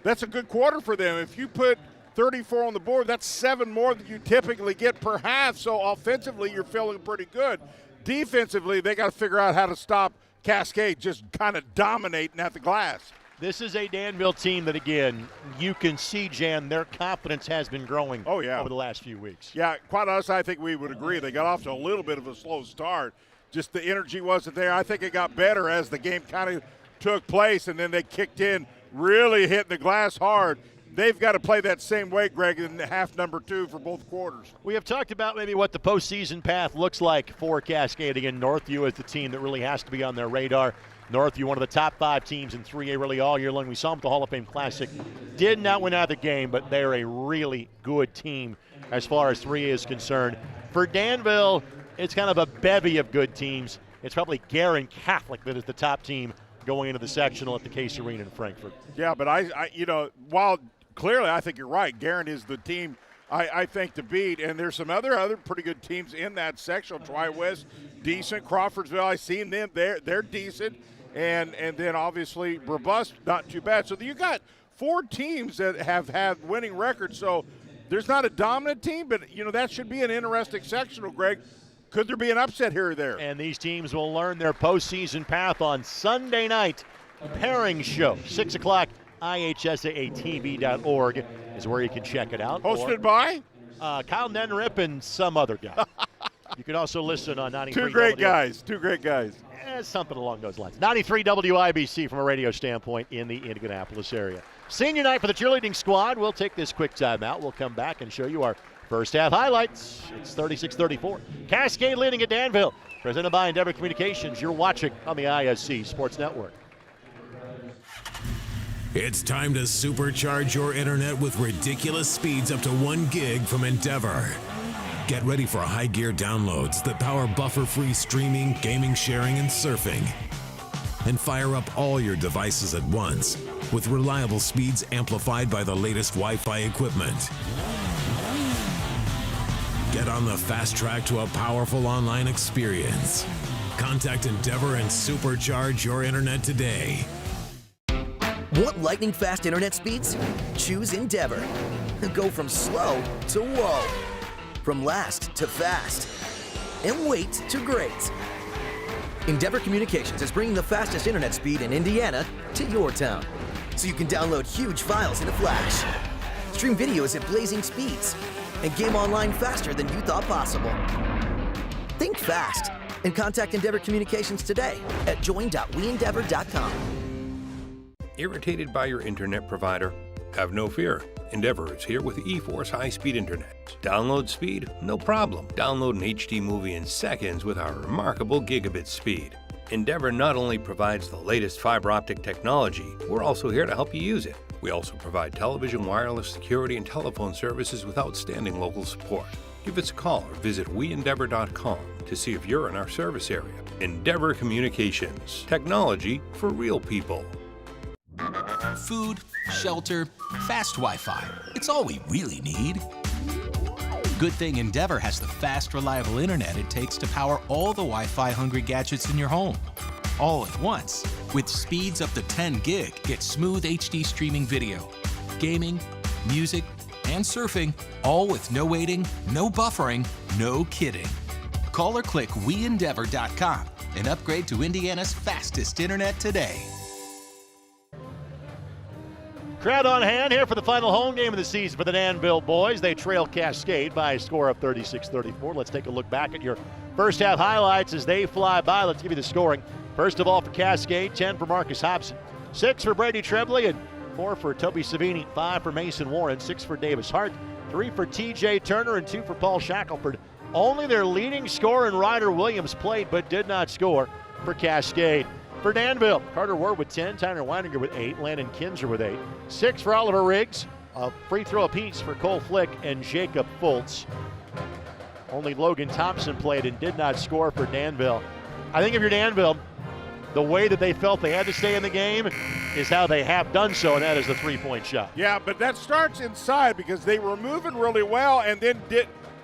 That's a good quarter for them. If you put 34 on the board, that's 7 more than you typically get per half. So offensively, you're feeling pretty good. Defensively, they got to figure out how to stop Cascade just kind of dominating at the glass. This is a Danville team that, again, you can see, Jan, their confidence has been growing over the last few weeks. Yeah, quite honestly, I think we would agree. They got off to a little bit of a slow start. Just the energy wasn't there. I think it got better as the game kind of took place, and then they kicked in, really hitting the glass hard. They've got to play that same way, Greg, in half number 2 for both quarters. We have talked about maybe what the postseason path looks like for Cascade. Again, Northview is the team that really has to be on their radar. Northview, one of the top 5 teams in 3A really all year long. We saw them at the Hall of Fame Classic. Did not win either game, but they're a really good team as far as 3A is concerned. For Danville, it's kind of a bevy of good teams. It's probably Guerin Catholic that is the top team going into the sectional at the Case Arena in Frankfort. Yeah, but I while clearly I think you're right, Guerin is the team I think to beat, and there's some other pretty good teams in that sectional. Tri-West, decent. Crawfordsville, I've seen them. They're decent. And then obviously Robust, not too bad. So you got 4 teams that have had winning records. So there's not a dominant team, but that should be an interesting sectional, Greg. Could there be an upset here or there? And these teams will learn their postseason path on Sunday night. Pairing show, 6 o'clock, ihsaatv.org is where you can check it out. Hosted by? Kyle Nenrip and some other guy. You can also listen on 93. Two great guys. Something along those lines. 93 WIBC from a radio standpoint in the Indianapolis area. Senior night for the cheerleading squad. We'll take this quick timeout. We'll come back and show you our first half highlights. It's 36-34. Cascade leading at Danville. Presented by Endeavor Communications. You're watching on the ISC Sports Network. It's time to supercharge your internet with ridiculous speeds up to 1 gig from Endeavor. Get ready for high gear downloads that power buffer-free streaming, gaming, sharing, and surfing. And fire up all your devices at once with reliable speeds amplified by the latest Wi-Fi equipment. Get on the fast track to a powerful online experience. Contact Endeavor and supercharge your internet today. Want lightning fast internet speeds? Choose Endeavor. Go from slow to whoa. From last to fast. And wait to great. Endeavor Communications is bringing the fastest internet speed in Indiana to your town. So you can download huge files in a flash. Stream videos at blazing speeds. And game online faster than you thought possible. Think fast and contact Endeavor Communications today at join.weendeavor.com. Irritated by your internet provider? Have no fear. Endeavor is here with eForce high-speed internet. Download speed? No problem. Download an HD movie in seconds with our remarkable gigabit speed. Endeavor not only provides the latest fiber optic technology, we're also here to help you use it. We also provide television, wireless, security, and telephone services with outstanding local support. Give us a call or visit weendeavor.com to see if you're in our service area. Endeavor Communications. Technology for real people. Food, shelter, fast Wi-Fi. It's all we really need. Good thing Endeavor has the fast, reliable internet it takes to power all the Wi-Fi hungry gadgets in your home. All at once. With speeds up to 10 gig, get smooth HD streaming video, gaming, music, and surfing, all with no waiting, no buffering, no kidding. Call or click weendeavor.com and upgrade to Indiana's fastest internet today. Crowd on hand here for the final home game of the season for the Danville boys. They trail Cascade by a score of 36-34. Let's take a look back at your first half highlights as they fly by. Let's give you the scoring. First of all for Cascade, 10 for Marcus Hobson, 6 for Brady Trebley, and 4 for Toby Savini, 5 for Mason Warren, 6 for Davis Hart, 3 for TJ Turner, and 2 for Paul Shackelford. Only their leading scorer in Ryder Williams played but did not score for Cascade. For Danville, Carter Ward with 10, Tyner Weininger with 8, Landon Kinzer with 8, 6 for Oliver Riggs, a free throw apiece for Cole Flick and Jacob Fultz. Only Logan Thompson played and did not score for Danville. I think if you're Danville, the way that they felt they had to stay in the game is how they have done so, and that is the three-point shot. Yeah, but that starts inside because they were moving really well and then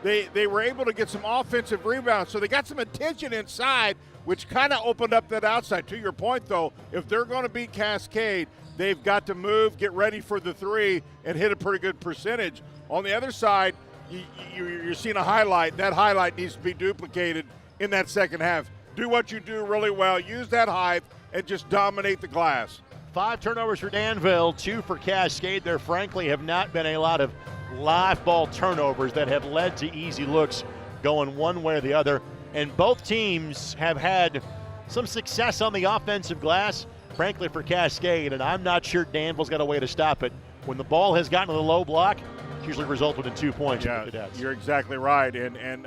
they were able to get some offensive rebounds. So they got some attention inside, which kind of opened up that outside. To your point, though, if they're going to beat Cascade, they've got to move, get ready for the three, and hit a pretty good percentage. On the other side, you're seeing a highlight. That highlight needs to be duplicated in that second half. Do what you do really well. Use that height and just dominate the glass. 5 turnovers for Danville, 2 for Cascade. There frankly have not been a lot of live ball turnovers that have led to easy looks going one way or the other. And both teams have had some success on the offensive glass, frankly, for Cascade. And I'm not sure Danville's got a way to stop it. When the ball has gotten to the low block, it's usually resulted in 2 points. Yeah, you're exactly right. And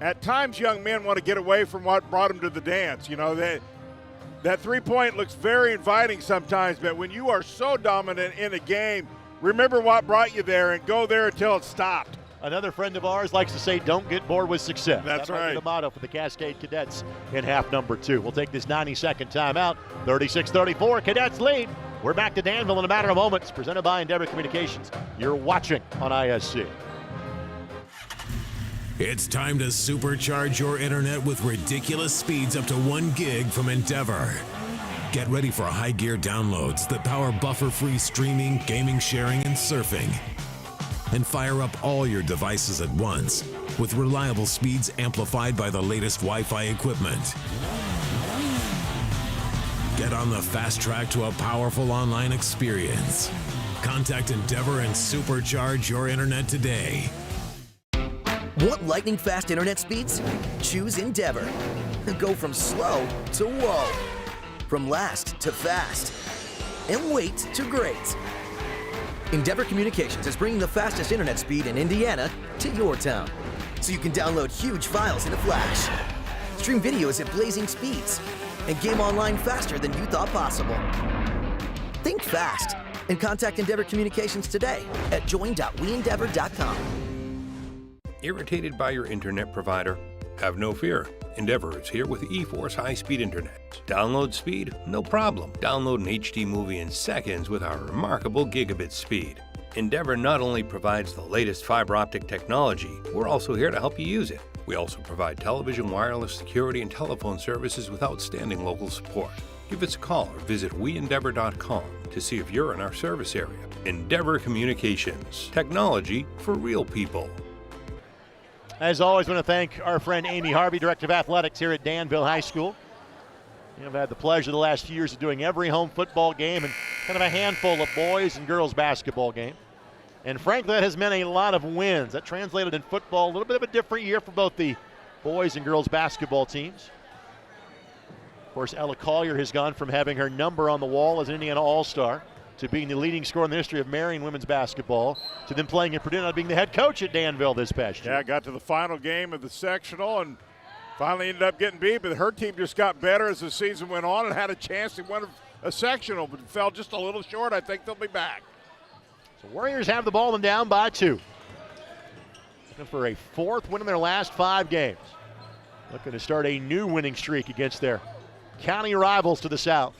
at times, young men want to get away from what brought them to the dance. You know, that three-point looks very inviting sometimes, but when you are so dominant in a game, remember what brought you there and go there until it stopped. Another friend of ours likes to say, don't get bored with success. That's that might right. be the motto for the Cascade Cadets in half number 2. We'll take this 90-second timeout. 36-34, Cadets lead. We're back to Danville in a matter of moments. Presented by Endeavor Communications. You're watching on ISC. It's time to supercharge your internet with ridiculous speeds up to 1 gig from Endeavor. Get ready for high gear downloads that power buffer-free streaming, gaming, sharing, and surfing. And fire up all your devices at once with reliable speeds amplified by the latest Wi-Fi equipment. Get on the fast track to a powerful online experience. Contact Endeavor and supercharge your internet today. Want lightning fast internet speeds? Choose Endeavor. Go from slow to whoa. From last to fast. And wait to great. Endeavor Communications is bringing the fastest internet speed in Indiana to your town. So you can download huge files in a flash, stream videos at blazing speeds, and game online faster than you thought possible. Think fast and contact Endeavor Communications today at join.weendeavor.com. Irritated by your internet provider? Have no fear. Endeavor is here with eForce high-speed internet. Download speed? No problem. Download an HD movie in seconds with our remarkable gigabit speed. Endeavor not only provides the latest fiber optic technology, we're also here to help you use it. We also provide television, wireless, security, and telephone services with outstanding local support. Give us a call or visit weendeavor.com to see if you're in our service area. Endeavor Communications. Technology for real people. As always, I want to thank our friend Amy Harvey, Director of Athletics here at Danville High School. I've had the pleasure the last few years of doing every home football game and kind of a handful of boys and girls basketball game. And frankly, that has meant a lot of wins. That translated in football, a little bit of a different year for both the boys and girls basketball teams. Of course, Ella Collier has gone from having her number on the wall as an Indiana All-Star to being the leading scorer in the history of Marion women's basketball, to then playing at Purdue, being the head coach at Danville this past year. Yeah, got to the final game of the sectional and finally ended up getting beat, but her team just got better as the season went on and had a chance to win a sectional, but fell just a little short. I think they'll be back. So Warriors have the ball and down by 2. Looking for a 4th win in their last 5 games. Looking to start a new winning streak against their county rivals to the south.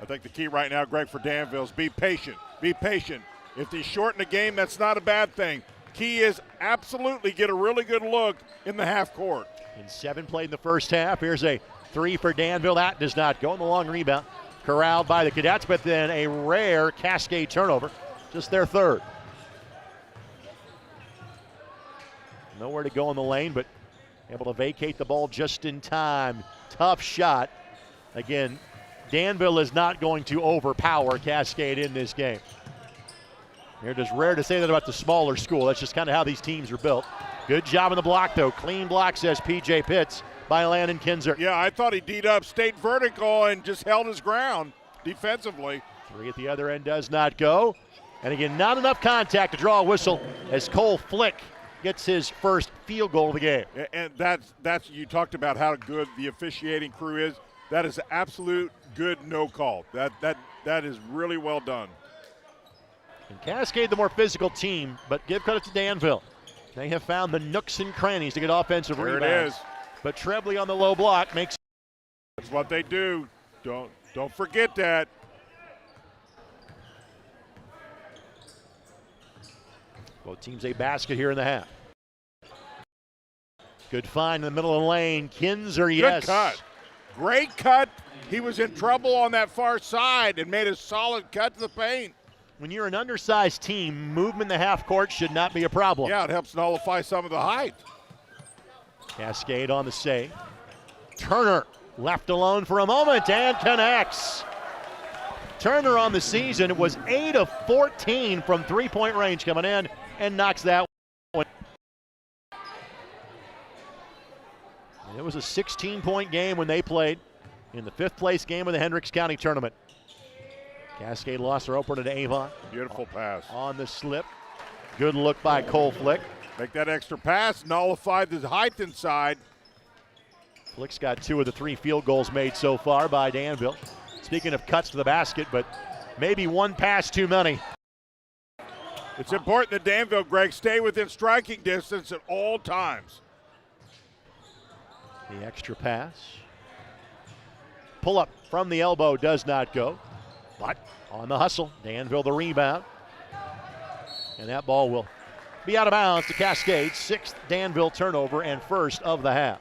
I think the key right now, Greg, for Danville is be patient. Be patient. If they shorten the game, that's not a bad thing. Key is absolutely get a really good look in the half court. In 7 played in the first half. Here's a 3 for Danville. That does not go in the long rebound. Corralled by the Cadets, but then a rare Cascade turnover. Just their 3rd. Nowhere to go in the lane, but able to vacate the ball just in time. Tough shot. Again, Danville is not going to overpower Cascade in this game. They're just rare to say that about the smaller school. That's just kind of how these teams are built. Good job in the block, though. Clean block, says P.J. Pitts, by Landon Kinzer. Yeah, I thought he D'd up, stayed vertical, and just held his ground defensively. 3 at the other end does not go. And again, not enough contact to draw a whistle as Cole Flick gets his first field goal of the game. And that's you talked about how good the officiating crew is. That is absolute good no call. That is really well done. And Cascade, the more physical team, but give credit to Danville. They have found the nooks and crannies to get offensive There rebounds. it is. But Trebley on the low block makes. That's what they do. Don't forget that. Both teams a basket here in the half. Good find in the middle of the lane. Kinzer, yes. Good cut. Great cut. He was in trouble on that far side and made a solid cut to the paint. When you're an undersized team, movement in the half court should not be a problem. Yeah, it helps nullify some of the height. Cascade on the save. Turner left alone for a moment and connects. Turner on the season was 8 of 14 from three-point range coming in and knocks that one. It was a 16-point game when they played in the 5th place game of the Hendricks County Tournament. Cascade lost their opener to Avon. Beautiful pass. On the slip. Good look by Cole Flick. Make that extra pass, nullified the height inside. Flick's got 2 of the 3 field goals made so far by Danville. Speaking of cuts to the basket, but maybe one pass too many. It's important that Danville, Greg, stay within striking distance at all times. The extra pass. Pull up from the elbow does not go. But on the hustle, Danville the rebound. And that ball will be out of bounds to Cascade. 6th Danville turnover and 1st of the half.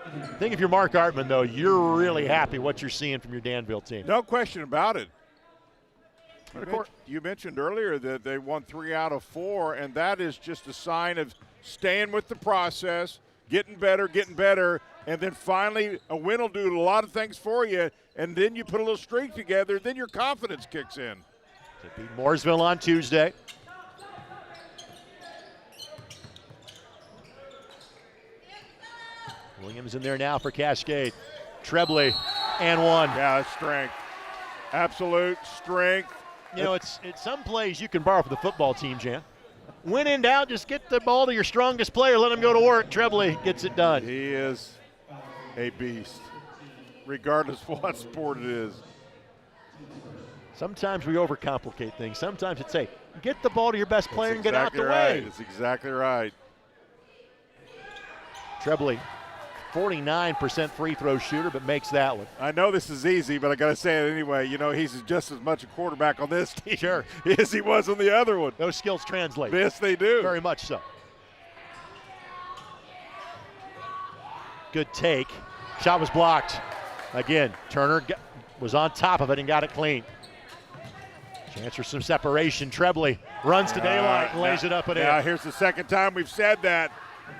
I think if you're Mark Artman, though, you're really happy what you're seeing from your Danville team. No question about it. You mentioned earlier that they won 3 out of 4, and that is just a sign of staying with the process, getting better, and then finally a win will do a lot of things for you, and then you put a little streak together, then your confidence kicks in. They beat Mooresville on Tuesday. Williams in there now for Cascade. Trebley and 1. Yeah, that's strength. Absolute strength. You know, it's some plays you can borrow for the football team, Jan. When in doubt, just get the ball to your strongest player, let him go to work. Trebley gets it done. He is a beast, regardless of what sport it is. Sometimes we overcomplicate things. Sometimes it's, hey, get the ball to your best player and get out the way. That's exactly right. Trebley, 49% free throw shooter, but makes that one. I know this is easy, but I got to say it anyway. You know, he's just as much a quarterback on this team as he was on the other one. Those skills translate. Yes, they do. Very much so. Good take. Shot was blocked. Again, Turner was on top of it and got it clean. Chance for some separation. Trebley runs to daylight and lays it up and in. Now, here's the second time we've said that.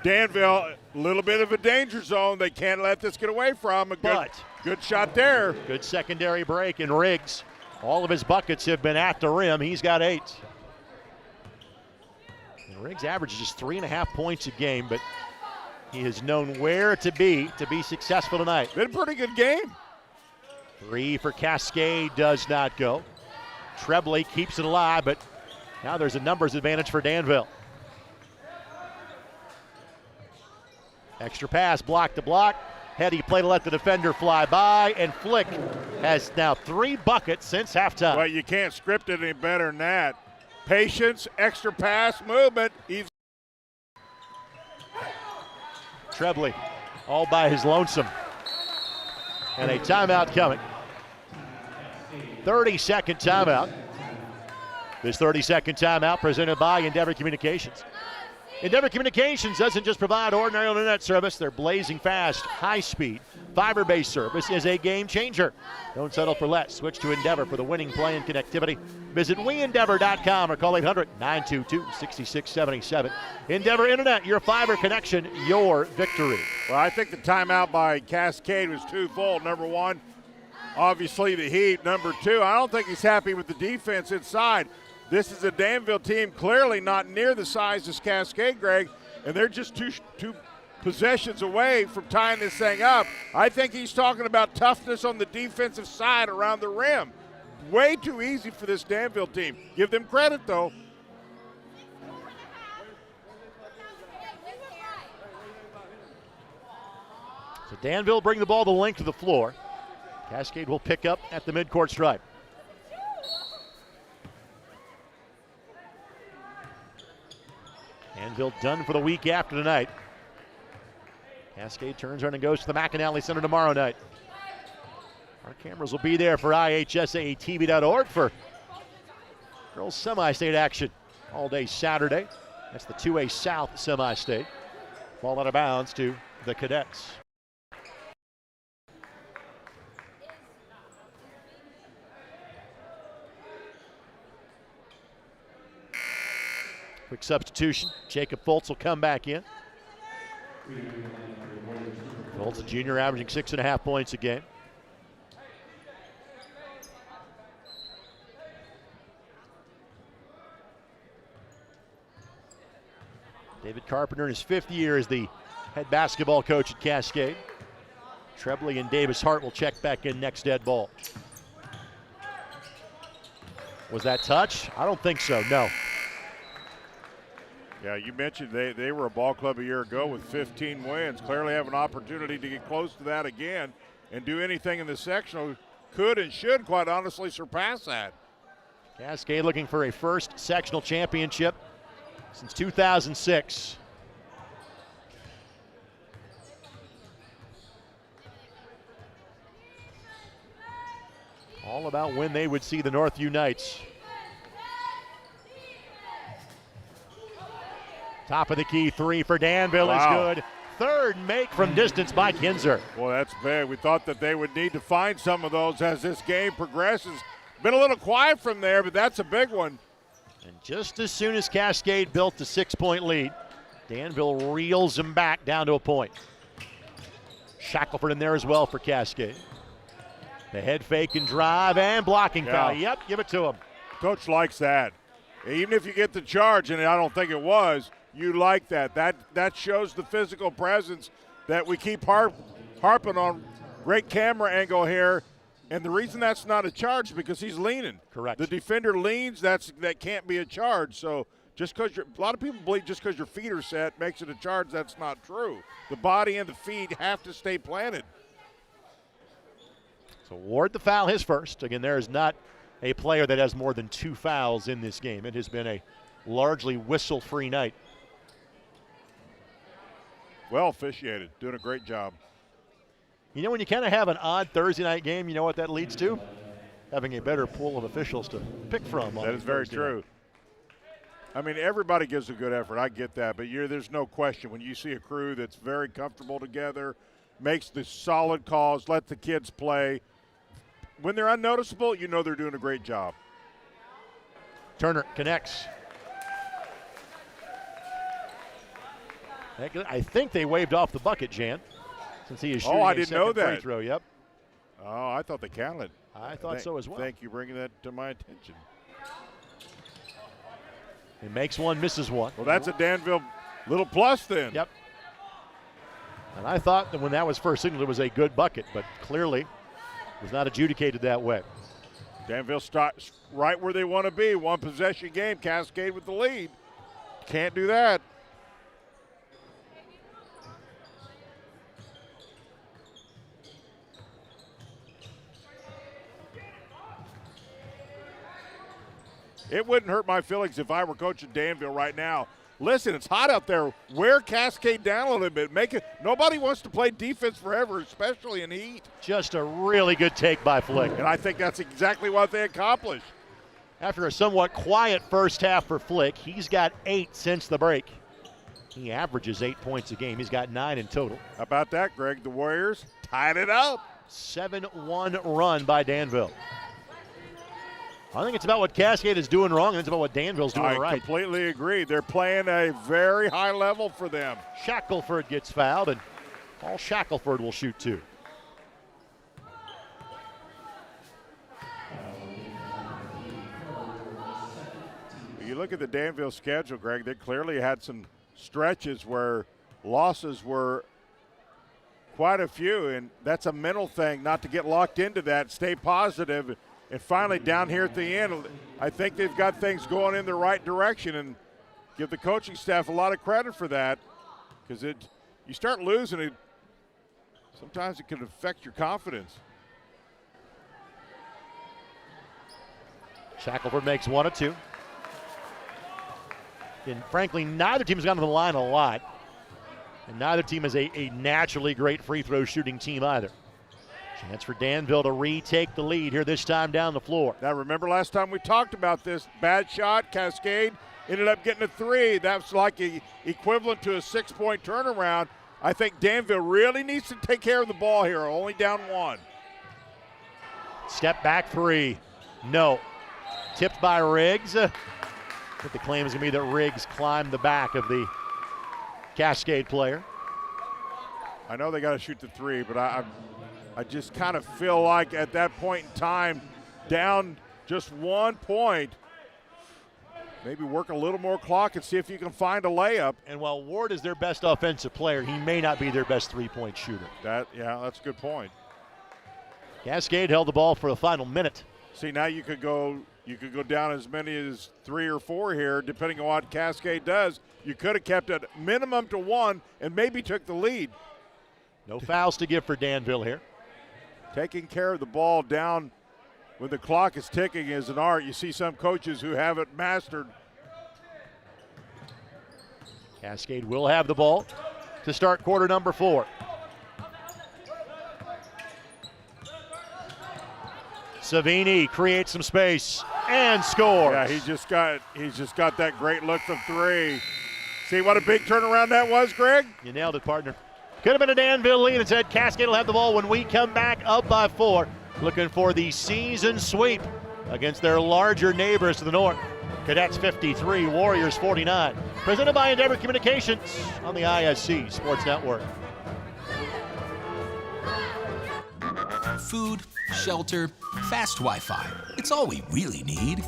Danville, a little bit of a danger zone. They can't let this get away from them. Good shot there. Good secondary break, and Riggs, all of his buckets have been at the rim. He's got 8. And Riggs averages just 3.5 points a game, but he has known where to be successful tonight. Been a pretty good game. Three for Cascade does not go. Trebley keeps it alive, but now there's a numbers advantage for Danville. Extra pass, block to block. Heady play to let the defender fly by, and Flick has now 3 buckets since halftime. Well, you can't script it any better than that. Patience, extra pass, movement. Trebley all by his lonesome. And a timeout coming. 30-second timeout. This 30-second timeout presented by Endeavor Communications. Endeavor Communications doesn't just provide ordinary internet service. Their blazing fast, high-speed, fiber-based service is a game changer. Don't settle for less. Switch to Endeavor for the winning play and connectivity. Visit weendeavor.com or call 800-922-6677. Endeavor Internet, your fiber connection, your victory. Well, I think the timeout by Cascade was twofold. Number one, obviously the heat. Number two, I don't think he's happy with the defense inside. This is a Danville team clearly not near the size as Cascade, Greg, and they're just two possessions away from tying this thing up. I think he's talking about toughness on the defensive side around the rim. Way too easy for this Danville team. Give them credit, though. So Danville bring the ball the length of the floor. Cascade will pick up at the midcourt stripe. Danville done for the week after tonight. Cascade turns around and goes to the McAnally Center tomorrow night. Our cameras will be there for IHSATV.org for girls semi-state action all day Saturday. That's the 2A South semi-state. Ball out of bounds to the Cadets. Quick substitution. Jacob Foltz will come back in. Foltz, a junior, averaging 6.5 points a game. David Carpenter in his 5th year as the head basketball coach at Cascade. Trebley and Davis Hart will check back in next dead ball. Was that touch? I don't think so, no. Yeah, you mentioned they were a ball club a year ago with 15 wins. Clearly have an opportunity to get close to that again and do anything in the sectional. Could and should, quite honestly, surpass that. Cascade looking for a first sectional championship since 2006. All about when they would see the Northview Knights. Top of the key 3 for Danville is good. Third make from distance by Kinzer. Well, that's big. We thought that they would need to find some of those as this game progresses. Been a little quiet from there, but that's a big one. And just as soon as Cascade built a 6-point lead, Danville reels them back down to a point. Shackelford in there as well for Cascade. The head fake and drive and blocking foul. Yep, give it to him. Coach likes that. Even if you get the charge, and I don't think it was, you like that. That shows the physical presence that we keep harping on. Great camera angle here. And the reason that's not a charge is because he's leaning. Correct. The defender leans, that can't be a charge. So just because a lot of people believe just because your feet are set makes it a charge. That's not true. The body and the feet have to stay planted. So Ward the foul, his first. Again, there is not a player that has more than 2 fouls in this game. It has been a largely whistle-free night. Well officiated, doing a great job. You know, when you kind of have an odd Thursday night game, you know what that leads to? Having a better pool of officials to pick from. That is very true. I mean, everybody gives a good effort. I get that. But there's no question when you see a crew that's very comfortable together, makes the solid calls, let the kids play. When they're unnoticeable, you know they're doing a great job. Turner connects. I think they waved off the bucket, Jan, since he is shooting I didn't know that. Free throw. Yep. Oh, I thought they counted. I thought so as well. Thank you for bringing that to my attention. He makes one, misses one. Well, that's a Danville little plus then. Yep. And I thought that when that was first signaled, it was a good bucket, but clearly was not adjudicated that way. Danville starts right where they want to be. One possession game, Cascade with the lead. Can't do that. It wouldn't hurt my feelings if I were coaching Danville right now. Listen, it's hot out there. Wear Cascade down a little bit. Make it. Nobody wants to play defense forever, especially in heat. Just a really good take by Flick. And I think that's exactly what they accomplished. After a somewhat quiet first half for Flick, he's got 8 since the break. He averages 8 points a game. He's got 9 in total. How about that, Greg? The Warriors tied it up. 7-1 run by Danville. I think it's about what Cascade is doing wrong, and it's about what Danville's doing right. I completely agree. They're playing a very high level for them. Shackelford gets fouled, and Paul Shackelford will shoot 2. You look at the Danville schedule, Greg, they clearly had some stretches where losses were quite a few, and that's a mental thing, not to get locked into that, stay positive. And finally, down here at the end, I think they've got things going in the right direction, and give the coaching staff a lot of credit for that, because you start losing it, sometimes it can affect your confidence. Shackelford makes 1 of 2. And frankly, neither team has gone to the line a lot, and neither team is a naturally great free throw shooting team either. Chance for Danville to retake the lead here, this time down the floor. Now, remember last time we talked about this, bad shot, Cascade ended up getting a 3. That's like equivalent to a 6-point turnaround. I think Danville really needs to take care of the ball here, only down 1. Step back 3, no. Tipped by Riggs. But the claim is going to be that Riggs climbed the back of the Cascade player. I know they got to shoot the 3, but I just kind of feel like at that point in time, down just 1 point, maybe work a little more clock and see if you can find a layup. And while Ward is their best offensive player, he may not be their best 3-point shooter. Yeah, that's a good point. Cascade held the ball for the final minute. See, now you could go down as many as 3 or 4 here, depending on what Cascade does. You could have kept it minimum to 1 and maybe took the lead. No fouls to give for Danville here. Taking care of the ball down when the clock is ticking is an art. You see some coaches who have it mastered. Cascade will have the ball to start quarter number 4. Savini creates some space and scores. Yeah, he's just got that great look from 3. See what a big turnaround that was, Greg? You nailed it, partner. Could have been a Danville lead. Instead, Cascade will have the ball when we come back up by 4. Looking for the season sweep against their larger neighbors to the north. Cadets 53, Warriors 49. Presented by Endeavor Communications on the ISC Sports Network. Food, shelter, fast Wi-Fi. It's all we really need.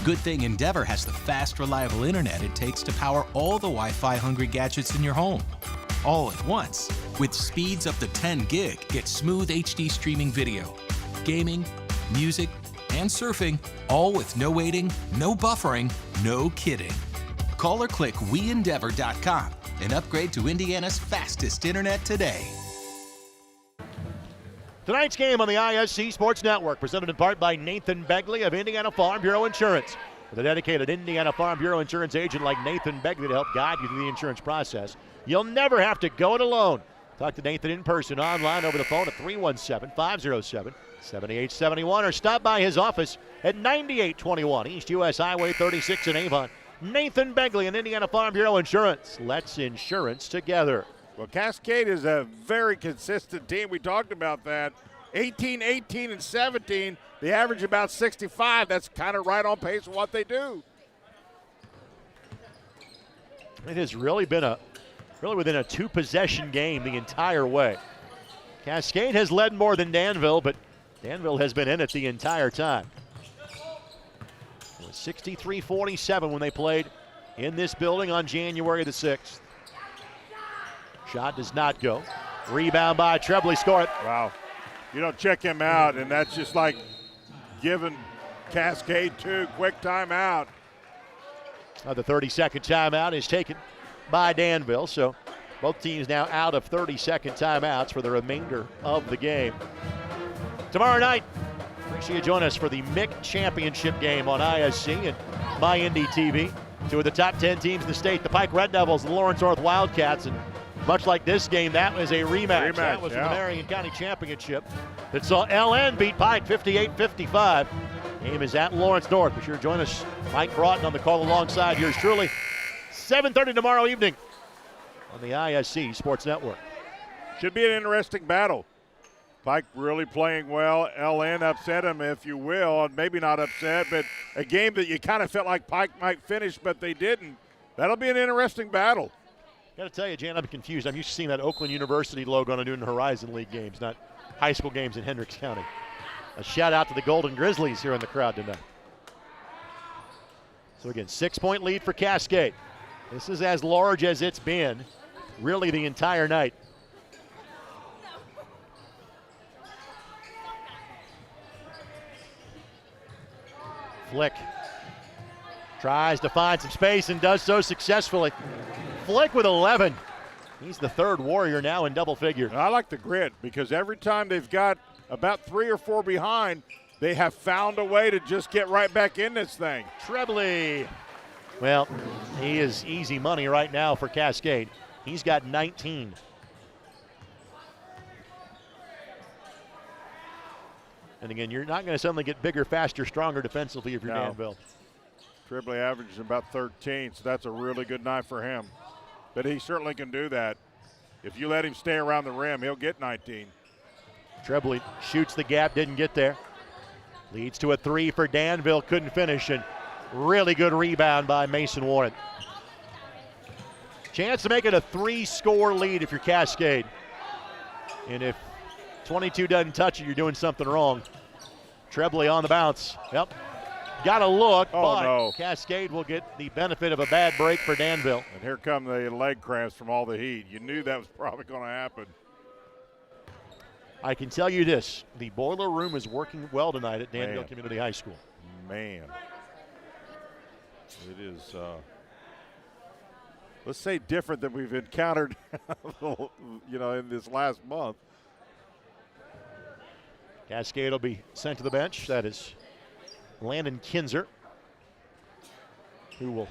Good thing Endeavor has the fast, reliable internet it takes to power all the Wi-Fi hungry gadgets in your home. All at once. With speeds up to 10 gig, get smooth HD streaming video, gaming, music, and surfing, all with no waiting, no buffering, no kidding. Call or click WeEndeavor.com and upgrade to Indiana's fastest internet today. Tonight's game on the ISC Sports Network, presented in part by Nathan Begley of Indiana Farm Bureau Insurance. With a dedicated Indiana Farm Bureau Insurance agent like Nathan Begley to help guide you through the insurance process, you'll never have to go it alone. Talk to Nathan in person, online, over the phone at 317-507-7871, or stop by his office at 9821 East US Highway 36 in Avon. Nathan Begley and Indiana Farm Bureau Insurance. Let's insurance together. Well, Cascade is a very consistent team. We talked about that. 18, 18, and 17. They average about 65. That's kind of right on pace with what they do. It has really been within a 2-possession game the entire way. Cascade has led more than Danville, but Danville has been in it the entire time. It was 63-47 when they played in this building on January the 6th. Shot does not go. Rebound by Trebley, score it. Wow. You don't check him out, and that's just like giving Cascade 2 quick timeout. The 30-second timeout is taken by Danville, so both teams now out of 30-second timeouts for the remainder of the game. Tomorrow night, make sure you join us for the MIC Championship game on ISC and MyNDTV. Two of the top 10 teams in the state, the Pike Red Devils and the Lawrence North Wildcats. And much like this game, that was a rematch. That was the Marion County Championship that saw LN beat Pike 58-55. Game is at Lawrence North. Be sure to join us. Mike Broughton on the call alongside yours truly. 7:30 tomorrow evening on the ISC Sports Network. Should be an interesting battle. Pike really playing well. LN upset him, if you will. Maybe not upset, but a game that you kind of felt like Pike might finish, but they didn't. That'll be an interesting battle. Got to tell you, Jan, I'm confused. I'm used to seeing that Oakland University logo on doing Horizon League games, not high school games in Hendricks County. A shout out to the Golden Grizzlies here in the crowd tonight. So again, 6-point lead for Cascade. This is as large as it's been really the entire night. Flick tries to find some space and does so successfully. Flick with 11. He's the third Warrior now in double figure. I like the grit because every time they've got about 3 or 4 behind, they have found a way to just get right back in this thing. Trebley. Well, he is easy money right now for Cascade. He's got 19. And again, you're not going to suddenly get bigger, faster, stronger defensively if you're Danville. Trebley averages about 13, so that's a really good night for him. But he certainly can do that. If you let him stay around the rim, he'll get 19. Trebley shoots the gap, didn't get there. Leads to a 3 for Danville, couldn't finish, and really good rebound by Mason Warren. Chance to make it a 3-score lead if you're Cascade. And if 22 doesn't touch it, you're doing something wrong. Trebley on the bounce. Yep. Got a look, but no. Cascade will get the benefit of a bad break for Danville. And here come the leg cramps from all the heat. You knew that was probably going to happen. I can tell you this, the boiler room is working well tonight at Danville Community High School. Man. It is, let's say, different than we've encountered, in this last month. Cascade will be sent to the bench. That is Landon Kinzer, who will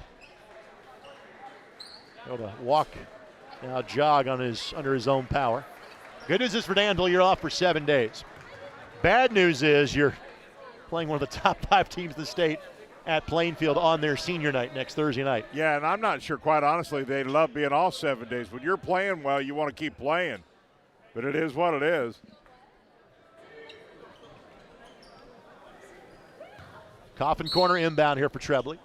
go to walk, now jog on under his own power. Good news is for Danville, you're off for 7 days. Bad news is you're playing one of the top 5 teams in the state at Plainfield on their senior night next Thursday night. Yeah, and I'm not sure, quite honestly, they love being off 7 days. When you're playing well, you want to keep playing. But it is what it is. Coffin corner inbound here for Trebley.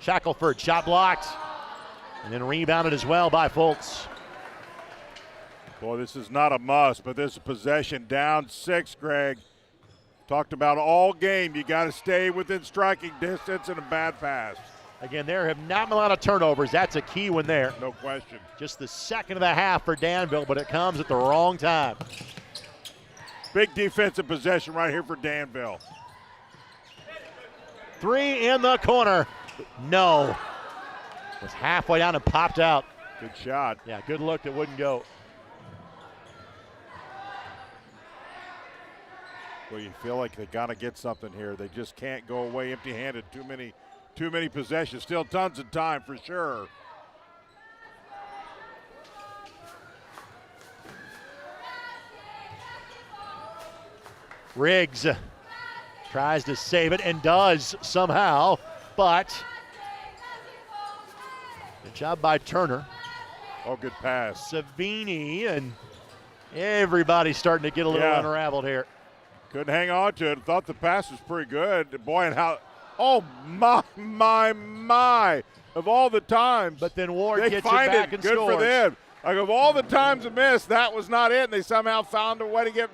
Shackelford, shot blocked, and then rebounded as well by Fultz. Boy, this is not a must, but this is possession down 6, Greg. Talked about all game, you got to stay within striking distance and a bad pass. Again, there have not been a lot of turnovers. That's a key one there. No question. Just the second of the half for Danville, but it comes at the wrong time. Big defensive possession right here for Danville. 3 in the corner. No. Was halfway down and popped out. Good shot. Yeah, good look that wouldn't go. Well, you feel like they got to get something here. They just can't go away empty-handed. Too many possessions. Still tons of time for sure. Riggs tries to save it and does somehow, but good job by Turner. Oh, good pass. Savini and everybody starting to get a little unraveled here. Couldn't hang on to it. Thought the pass was pretty good. Boy, and how, oh my, of all the times. But then Ward they gets it find back it. and Good scores. for them. Like, of all the times to miss, that was not it, and they somehow found a way to get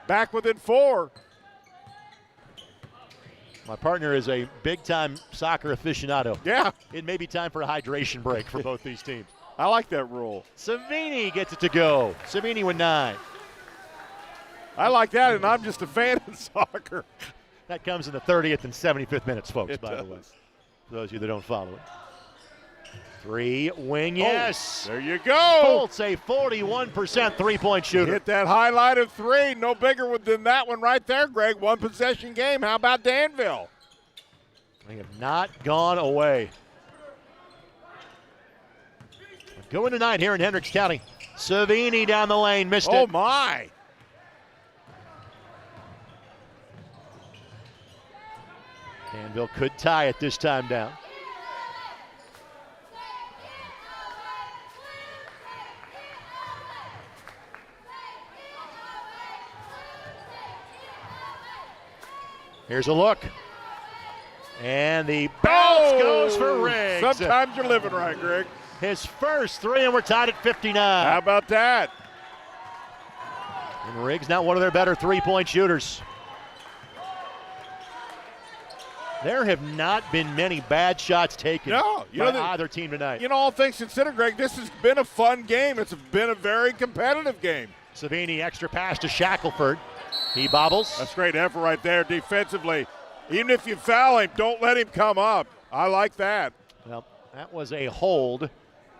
back within 4. My partner is a big-time soccer aficionado. Yeah, It may be time for a hydration break for both these teams. I like that rule. Savini gets it to go. Savini with 9. I like that, and I'm just a fan of soccer. That comes in the 30th and 75th minutes, folks, It by the does. way. For those of you that don't follow it. 3, wing, yes. There you go. Colts a 41% three-point shooter. Hit that highlight of 3. No bigger than that one right there, Greg. One possession game. How about Danville? They have not gone away. Going tonight here in Hendricks County. Savini down the lane, missed Oh, it. my. Danville could tie it this time down. Here's a look. And the bounce goes for Riggs. Sometimes you're living right, Greg. His first 3, and we're tied at 59. How about that? And Riggs not one of their better three-point shooters. There have not been many bad shots taken by either team tonight. You know, all things considered, Greg, this has been a fun game. It's been a very competitive game. Savini extra pass to Shackelford. He bobbles. That's great effort right there defensively. Even if you foul him, don't let him come up. I like that. Well, that was a hold.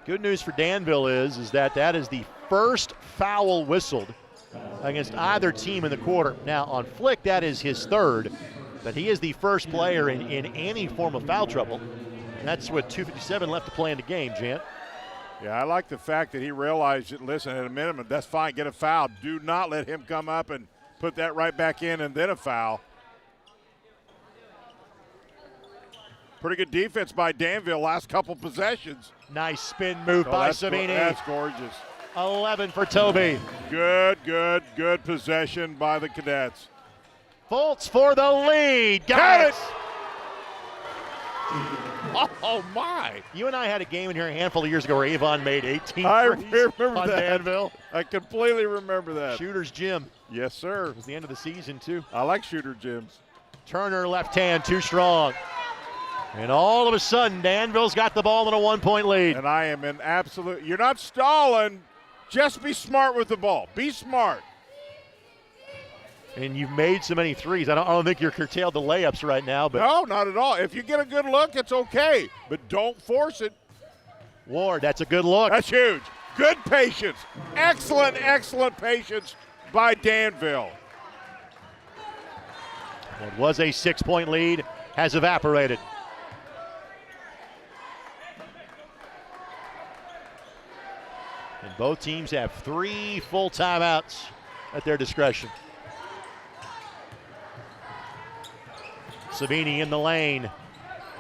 Good news for Danville is that is the first foul whistled against either team in the quarter. Now, on Flick, that is his 3rd, but he is the first player in any form of foul trouble. And that's with 2:57 left to play in the game, Jan. Yeah, I like the fact that he realized that, listen, at a minimum, that's fine, get a foul. Do not let him come up and put that right back in and then a foul. Pretty good defense by Danville last couple possessions. Nice spin move by Savini. That's gorgeous. 11 for Toby. Good possession by the Cadets. Fultz for the lead. Got it. Oh, my. You and I had a game in here a handful of years ago where Avon made 18 I threes remember on that. Danville. I completely remember that. Shooter's Gym. Yes, sir. It was the end of the season, too. I like shooter gyms. Turner left hand, too strong. And all of a sudden, Danville's got the ball in a 1-point lead. And I am in absolute – you're not stalling. Just be smart with the ball. Be smart. And you've made so many threes. I don't think you're curtailed to layups right now. But no, not at all. If you get a good look, it's okay. But don't force it. Ward, that's a good look. That's huge. Good patience. Excellent patience by Danville. What was a 6-point lead has evaporated. And both teams have 3 full timeouts at their discretion. Savini in the lane.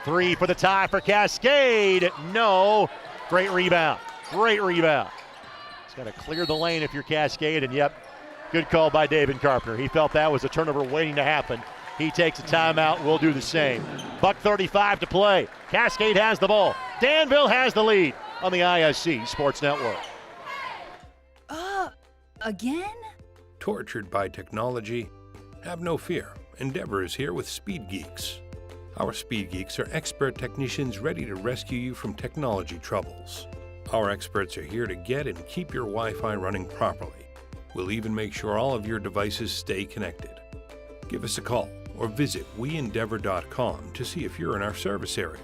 3 for the tie for Cascade. No. Great rebound. He's got to clear the lane if you're Cascade. And yep, good call by David Carpenter. He felt that was a turnover waiting to happen. He takes a timeout. We'll do the same. $1:35 to play. Cascade has the ball. Danville has the lead on the ISC Sports Network. Again? Tortured by technology? Have no fear. Endeavor is here with Speed Geeks. Our Speed Geeks are expert technicians ready to rescue you from technology troubles. Our experts are here to get and keep your Wi-Fi running properly. We'll even make sure all of your devices stay connected. Give us a call or visit weendeavor.com to see if you're in our service area.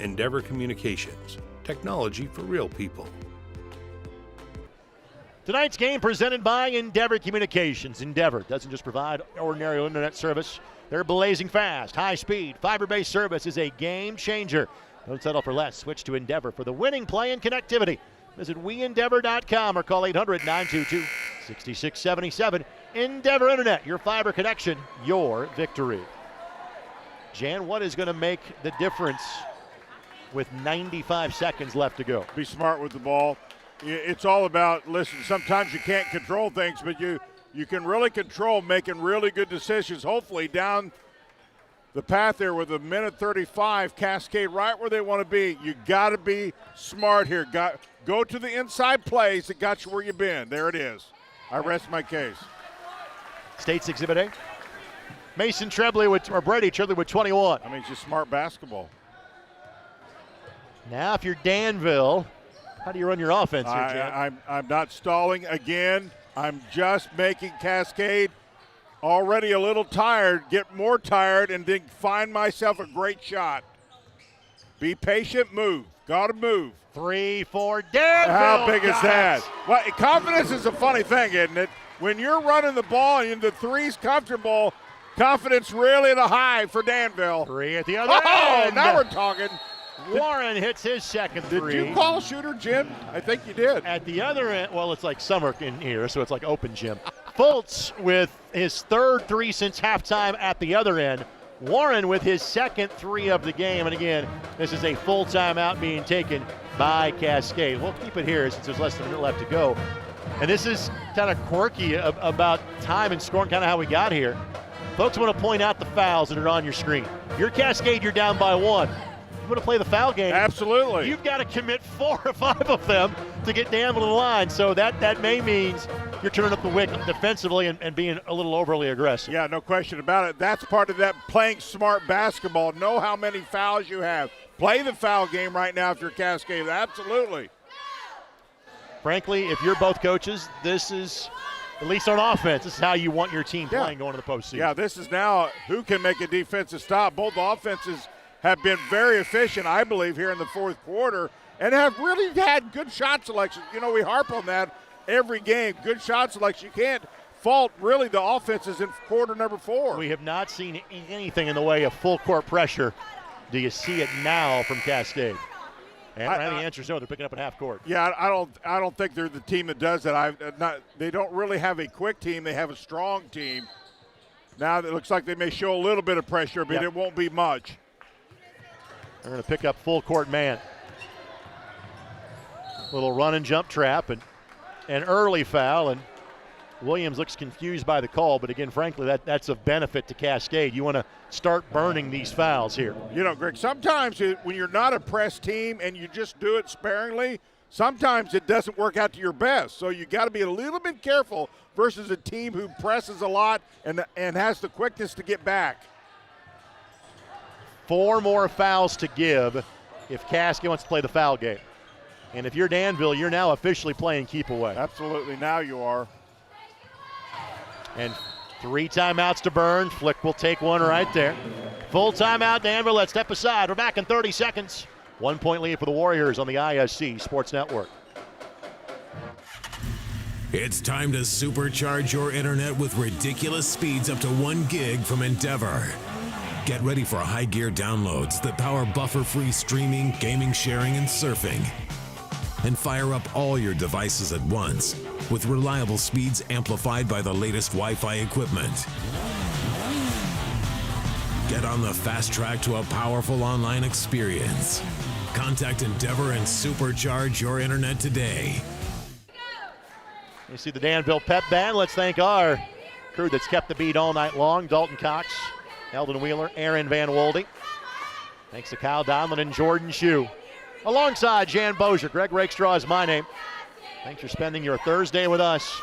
Endeavor Communications. Technology for real people. Tonight's game presented by Endeavor Communications. Endeavor doesn't just provide ordinary internet service. They're blazing fast, high-speed, fiber-based service is a game changer. Don't settle for less. Switch to Endeavor for the winning play and connectivity. Visit weendeavor.com or call 800-922-6677. Endeavor Internet, your fiber connection, your victory. Jan, what is going to make the difference with 95 seconds left to go? Be smart with the ball. It's all about, listen, sometimes you can't control things, but you can really control making really good decisions, hopefully down the path there with 1:35, Cascade right where they want to be. You got to be smart here. Go to the inside plays that got you where you've been. There it is. I rest my case. State's Exhibit A. Mason Trebley or Brady Trebley with 21. I mean, it's just smart basketball. Now, if you're Danville, how do you run your offense here, John? I'm not stalling again. I'm just making Cascade already a little tired, get more tired, and then find myself a great shot. Be patient, move. Got to move. 3-4 Danville. How big is that? Well, confidence is a funny thing, isn't it? When you're running the ball and the three's comfortable, confidence really the high for Danville. 3 at the other end. Now we're talking. Warren hits his second three. Did you call shooter, Jim? I think you did. At the other end, well, it's like summer in here, so it's like open gym. Fultz with his third three since halftime at the other end. Warren with his second three of the game. And again, this is a full timeout being taken by Cascade. We'll keep it here since there's less than a minute left to go. And this is kind of quirky about time and scoring, kind of how we got here. Folks, want to point out the fouls that are on your screen. You're Cascade, you're down by 1. You want to play the foul game. Absolutely. You've got to commit 4 or 5 of them to get Danville in the line. So that may means you're turning up the wick defensively and being a little overly aggressive. Yeah, no question about it. That's part of that playing smart basketball. Know how many fouls you have. Play the foul game right now if you're Cascade. Absolutely. Frankly, if you're both coaches, this is, at least on offense, this is how you want your team playing going to the postseason. Yeah, this is now who can make a defensive stop. Both offenses have been very efficient, I believe, here in the fourth quarter and have really had good shot selection. You know, we harp on that every game. Good shot selection. You can't fault really the offenses in quarter number 4. We have not seen anything in the way of full court pressure. Do you see it now from Cascade? And the answer is no. They're picking up at half court. Yeah, I don't think they're the team that does that. They don't really have a quick team. They have a strong team. Now it looks like they may show a little bit of pressure, but it won't be much. They're going to pick up full court man. Little run and jump trap and an early foul, and Williams looks confused by the call, but again, frankly, that's of benefit to Cascade. You want to start burning these fouls here. You know, Greg, sometimes when you're not a press team and you just do it sparingly, sometimes it doesn't work out to your best. So you got to be a little bit careful versus a team who presses a lot and has the quickness to get back. 4 more fouls to give if Cascade wants to play the foul game. And if you're Danville, you're now officially playing keep away. Absolutely, now you are. And 3 timeouts to burn. Flick will take one right there. Full timeout, Danville. Let's step aside. We're back in 30 seconds. 1-point lead for the Warriors on the ISC Sports Network. It's time to supercharge your internet with ridiculous speeds up to 1 gig from Endeavor. Get ready for high gear downloads that power buffer-free streaming, gaming, sharing, and surfing. And fire up all your devices at once with reliable speeds amplified by the latest Wi-Fi equipment. Get on the fast track to a powerful online experience. Contact Endeavor and supercharge your internet today. You see the Danville Pep Band. Let's thank our crew that's kept the beat all night long. Dalton Cox, Eldon Wheeler, Aaron Van Wolde. Thanks to Kyle Donlin and Jordan Shue. Alongside Jan Bozier, Greg Rakestraw is my name. Thanks for spending your Thursday with us.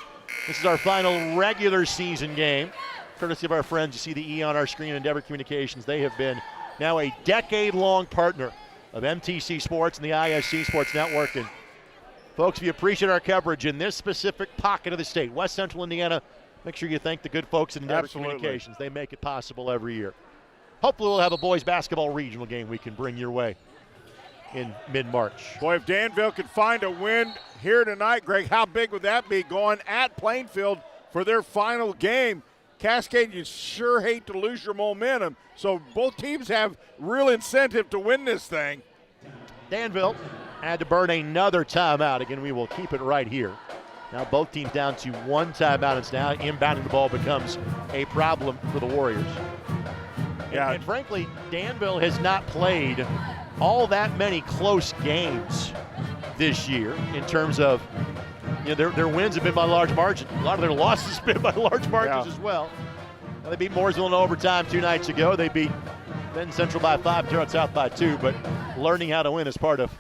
This is our final regular season game. Courtesy of our friends, you see the E on our screen, Endeavor Communications. They have been now a decade-long partner of MTC Sports and the ISC Sports Network. And folks, if you appreciate our coverage in this specific pocket of the state, West Central Indiana, make sure you thank the good folks at Endeavor Communications. They make it possible every year. Hopefully we'll have a boys basketball regional game we can bring your way in mid-March. Boy, if Danville could find a win here tonight, Greg, how big would that be going at Plainfield for their final game? Cascade, you sure hate to lose your momentum. So both teams have real incentive to win this thing. Danville had to burn another timeout. Again, we will keep it right here. Now both teams down to 1 timeout. It's now inbounding the ball becomes a problem for the Warriors. Yeah. And frankly, Danville has not played all that many close games this year in terms of, you know, their wins have been by large margin. A lot of their losses have been by large margins as well. Now, they beat Mooresville in overtime 2 nights ago. They beat Benton Central by 5, Gerald South by 2, but learning how to win is part of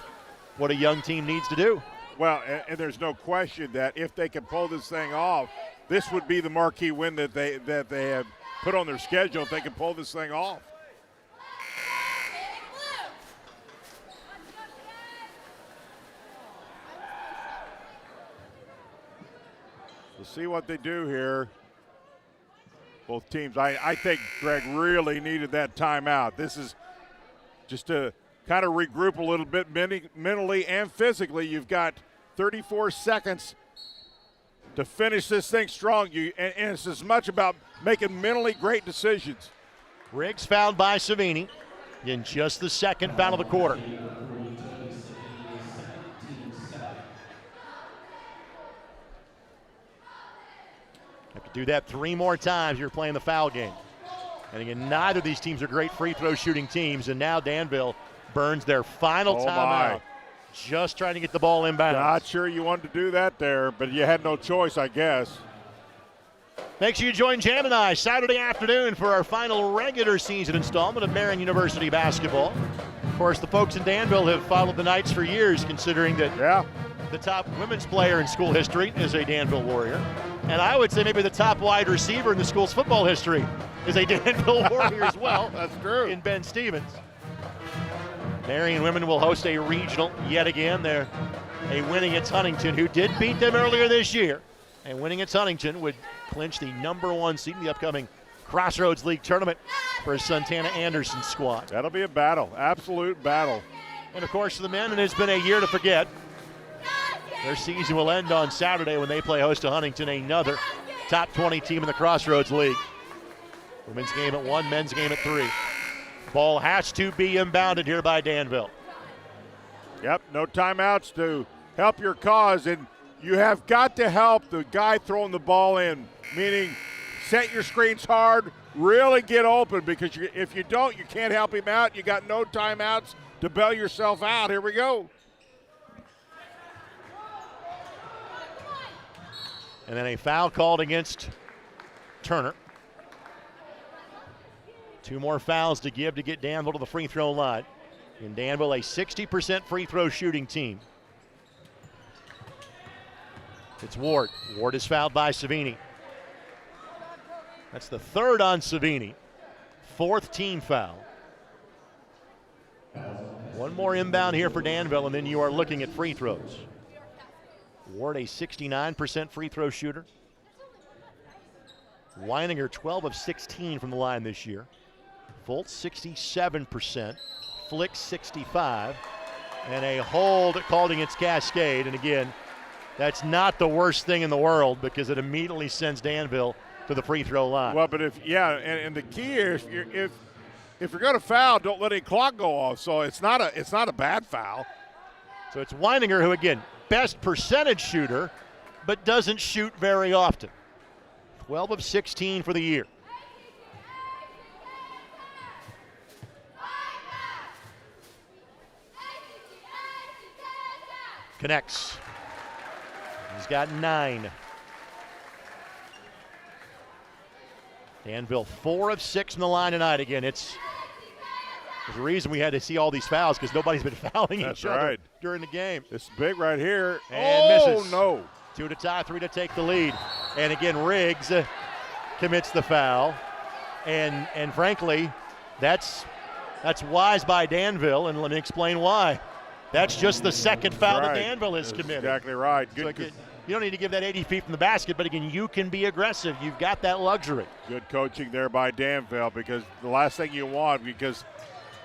what a young team needs to do. Well, and there's no question that if they can pull this thing off, this would be the marquee win that they have put on their schedule if they can pull this thing off. We'll see what they do here. Both teams, I think Greg really needed that timeout. This is just to kind of regroup a little bit mentally and physically. You've got 34 seconds to finish this thing strong. And it's as much about making mentally great decisions. Riggs fouled by Savini in just the second foul of the quarter. Have to do that 3 more times. You're playing the foul game. And again, neither of these teams are great free throw shooting teams. And now Danville burns their final timeout. Just trying to get the ball inbound. Not sure you wanted to do that there, but you had no choice, I guess. Make sure you join Jan and I Saturday afternoon for our final regular season installment of Marian University basketball. Of course, the folks in Danville have followed the Knights for years, considering that the top women's player in school history is a Danville Warrior. And I would say maybe the top wide receiver in the school's football history is a Danville Warrior as well. That's true. In Ben Stevens. Marian women will host a regional yet again. They're a winning at Huntington, who did beat them earlier this year. And winning at Huntington would clinch the #1 seed in the upcoming Crossroads League tournament for Santana Anderson squad. That'll be a battle, absolute battle. And of course, for the men, it has been a year to forget. Their season will end on Saturday when they play host to Huntington, another top 20 team in the Crossroads League. Women's game at 1, men's game at 3. Ball has to be inbounded here by Danville. Yep, no timeouts to help your cause, and you have got to help the guy throwing the ball in, meaning set your screens hard, really get open, because if you don't, you can't help him out. You got no timeouts to bail yourself out. Here we go. And then a foul called against Turner. 2 more fouls to give to get Danville to the free throw line. In Danville, a 60% free throw shooting team. It's Ward. Ward is fouled by Savini. That's the 3rd on Savini. 4th team foul. 1 more inbound here for Danville, and then you are looking at free throws. Ward, a 69% free throw shooter. Weininger, 12 of 16 from the line this year. Fultz, 67%. Flick, 65. And a hold called against Cascade. And again, that's not the worst thing in the world, because it immediately sends Danville to the free throw line. Well, but and the key is if you're going to foul, don't let any clock go off. So it's not a bad foul. So it's Weininger, who again, best percentage shooter, but doesn't shoot very often. 12 of 16 for the year. Connects. He's got 9. Danville 4 of 6 in the line tonight. Again, there's a reason we had to see all these fouls, because nobody's been fouling each other during the game. It's big right here. And misses. No. 2 to tie, 3 to take the lead. And again, Riggs commits the foul. And frankly, that's wise by Danville, and let me explain why. That's just the 2nd foul that Danville has committed. Exactly right. Good. So again, you don't need to give that 80 feet from the basket, but again, you can be aggressive. You've got that luxury. Good coaching there by Danville, because the last thing you want, because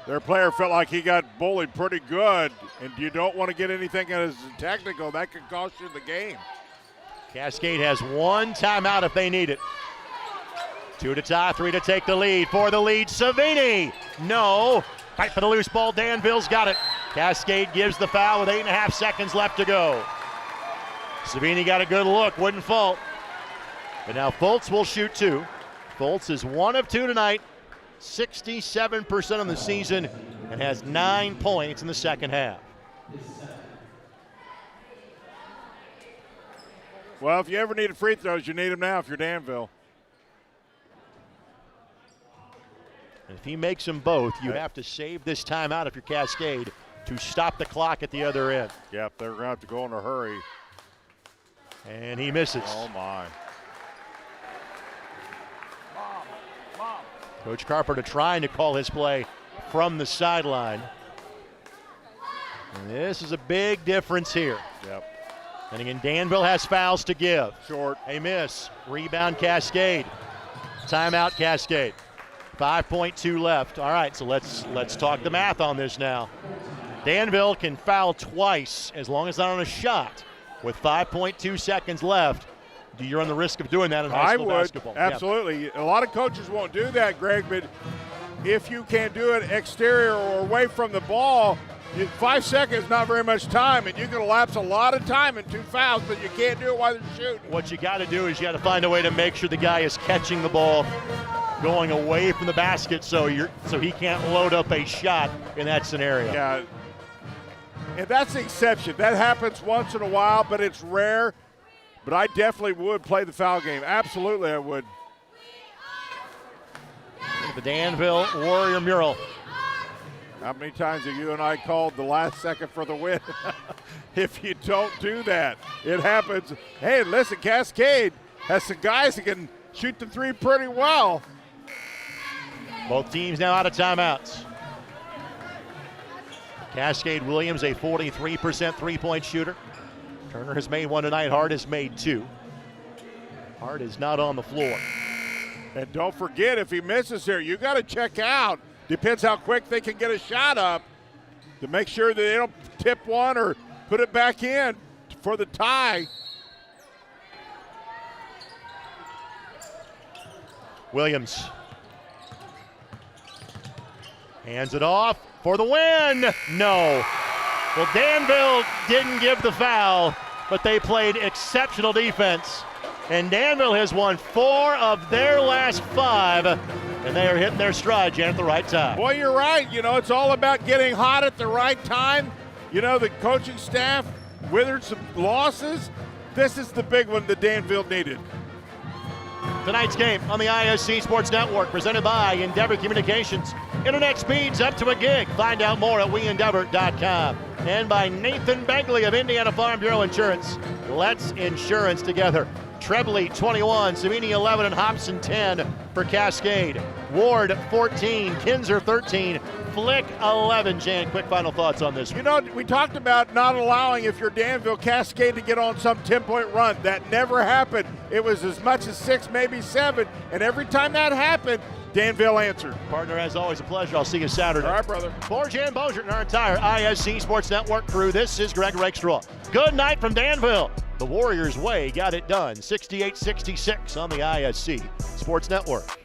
their player felt like he got bullied pretty good, and you don't want to get anything as technical. That could cost you the game. Cascade has 1 timeout if they need it. 2 to tie, 3 to take the lead. For the lead, Savini. No. Fight for the loose ball. Danville's got it. Cascade gives the foul with 8.5 seconds left to go. Savini got a good look, wouldn't fault. But now Fultz will shoot 2. Fultz is 1 of 2 tonight, 67% on the season, and has 9 points in the second half. Well, if you ever needed free throws, you need them now if you're Danville. And if he makes them both, you have to save this timeout if you're Cascade to stop the clock at the other end. Yep, they're going to have to go in a hurry. And he misses. Oh, my. Coach Carpenter trying to call his play from the sideline. And this is a big difference here. Yep. And again, Danville has fouls to give. Short. A miss. Rebound Cascade. Timeout Cascade. 5.2 left. All right, so let's talk the math on this now. Danville can foul twice as long as not on a shot. With 5.2 seconds left, do you run the risk of doing that in high school basketball? Absolutely. Yeah. A lot of coaches won't do that, Greg, but if you can do it exterior or away from the ball, 5 seconds is not very much time, and you can elapse a lot of time in 2 fouls, but you can't do it while they're shooting. What you got to do is you got to find a way to make sure the guy is catching the ball going away from the basket so he can't load up a shot in that scenario. Yeah, and that's the exception. That happens once in a while, but it's rare. But I definitely would play the foul game. Absolutely, I would. The Danville Warrior mural. How many times have you and I called the last second for the win? If you don't do that, it happens. Hey, listen, Cascade has some guys that can shoot the three pretty well. Both teams now out of timeouts. Cascade Williams, a 43% three-point shooter. Turner has made one tonight. Hart has made 2. Hart is not on the floor. And don't forget, if he misses here, you got to check out. Depends how quick they can get a shot up to make sure that they don't tip one or put it back in for the tie. Williams hands it off for the win. No. Well, Danville didn't give the foul, but they played exceptional defense. And Danville has won 4 of their last 5, and they are hitting their stride, Jan, at the right time. Boy, you're right. You know, it's all about getting hot at the right time. You know, the coaching staff withered some losses. This is the big one that Danville needed. Tonight's game on the ISC Sports Network, presented by Endeavor Communications. Internet speeds up to a gig. Find out more at weendeavor.com. And by Nathan Begley of Indiana Farm Bureau Insurance. Let's insurance together. Trebley 21, Savini 11, and Hobson 10 for Cascade. Ward 14, Kinzer 13, Flick 11. Jan, quick final thoughts on this. You know, we talked about not allowing, if you're Danville, Cascade to get on some 10-point run. That never happened. It was as much as 6, maybe 7, and every time that happened, Danville answered. Partner, as always, a pleasure. I'll see you Saturday. All right, brother. For Jan Bozier and our entire ISC Sports Network crew, this is Greg Rakestraw. Good night from Danville. The Warriors' way got it done. 68-66 on the ISC Sports Network.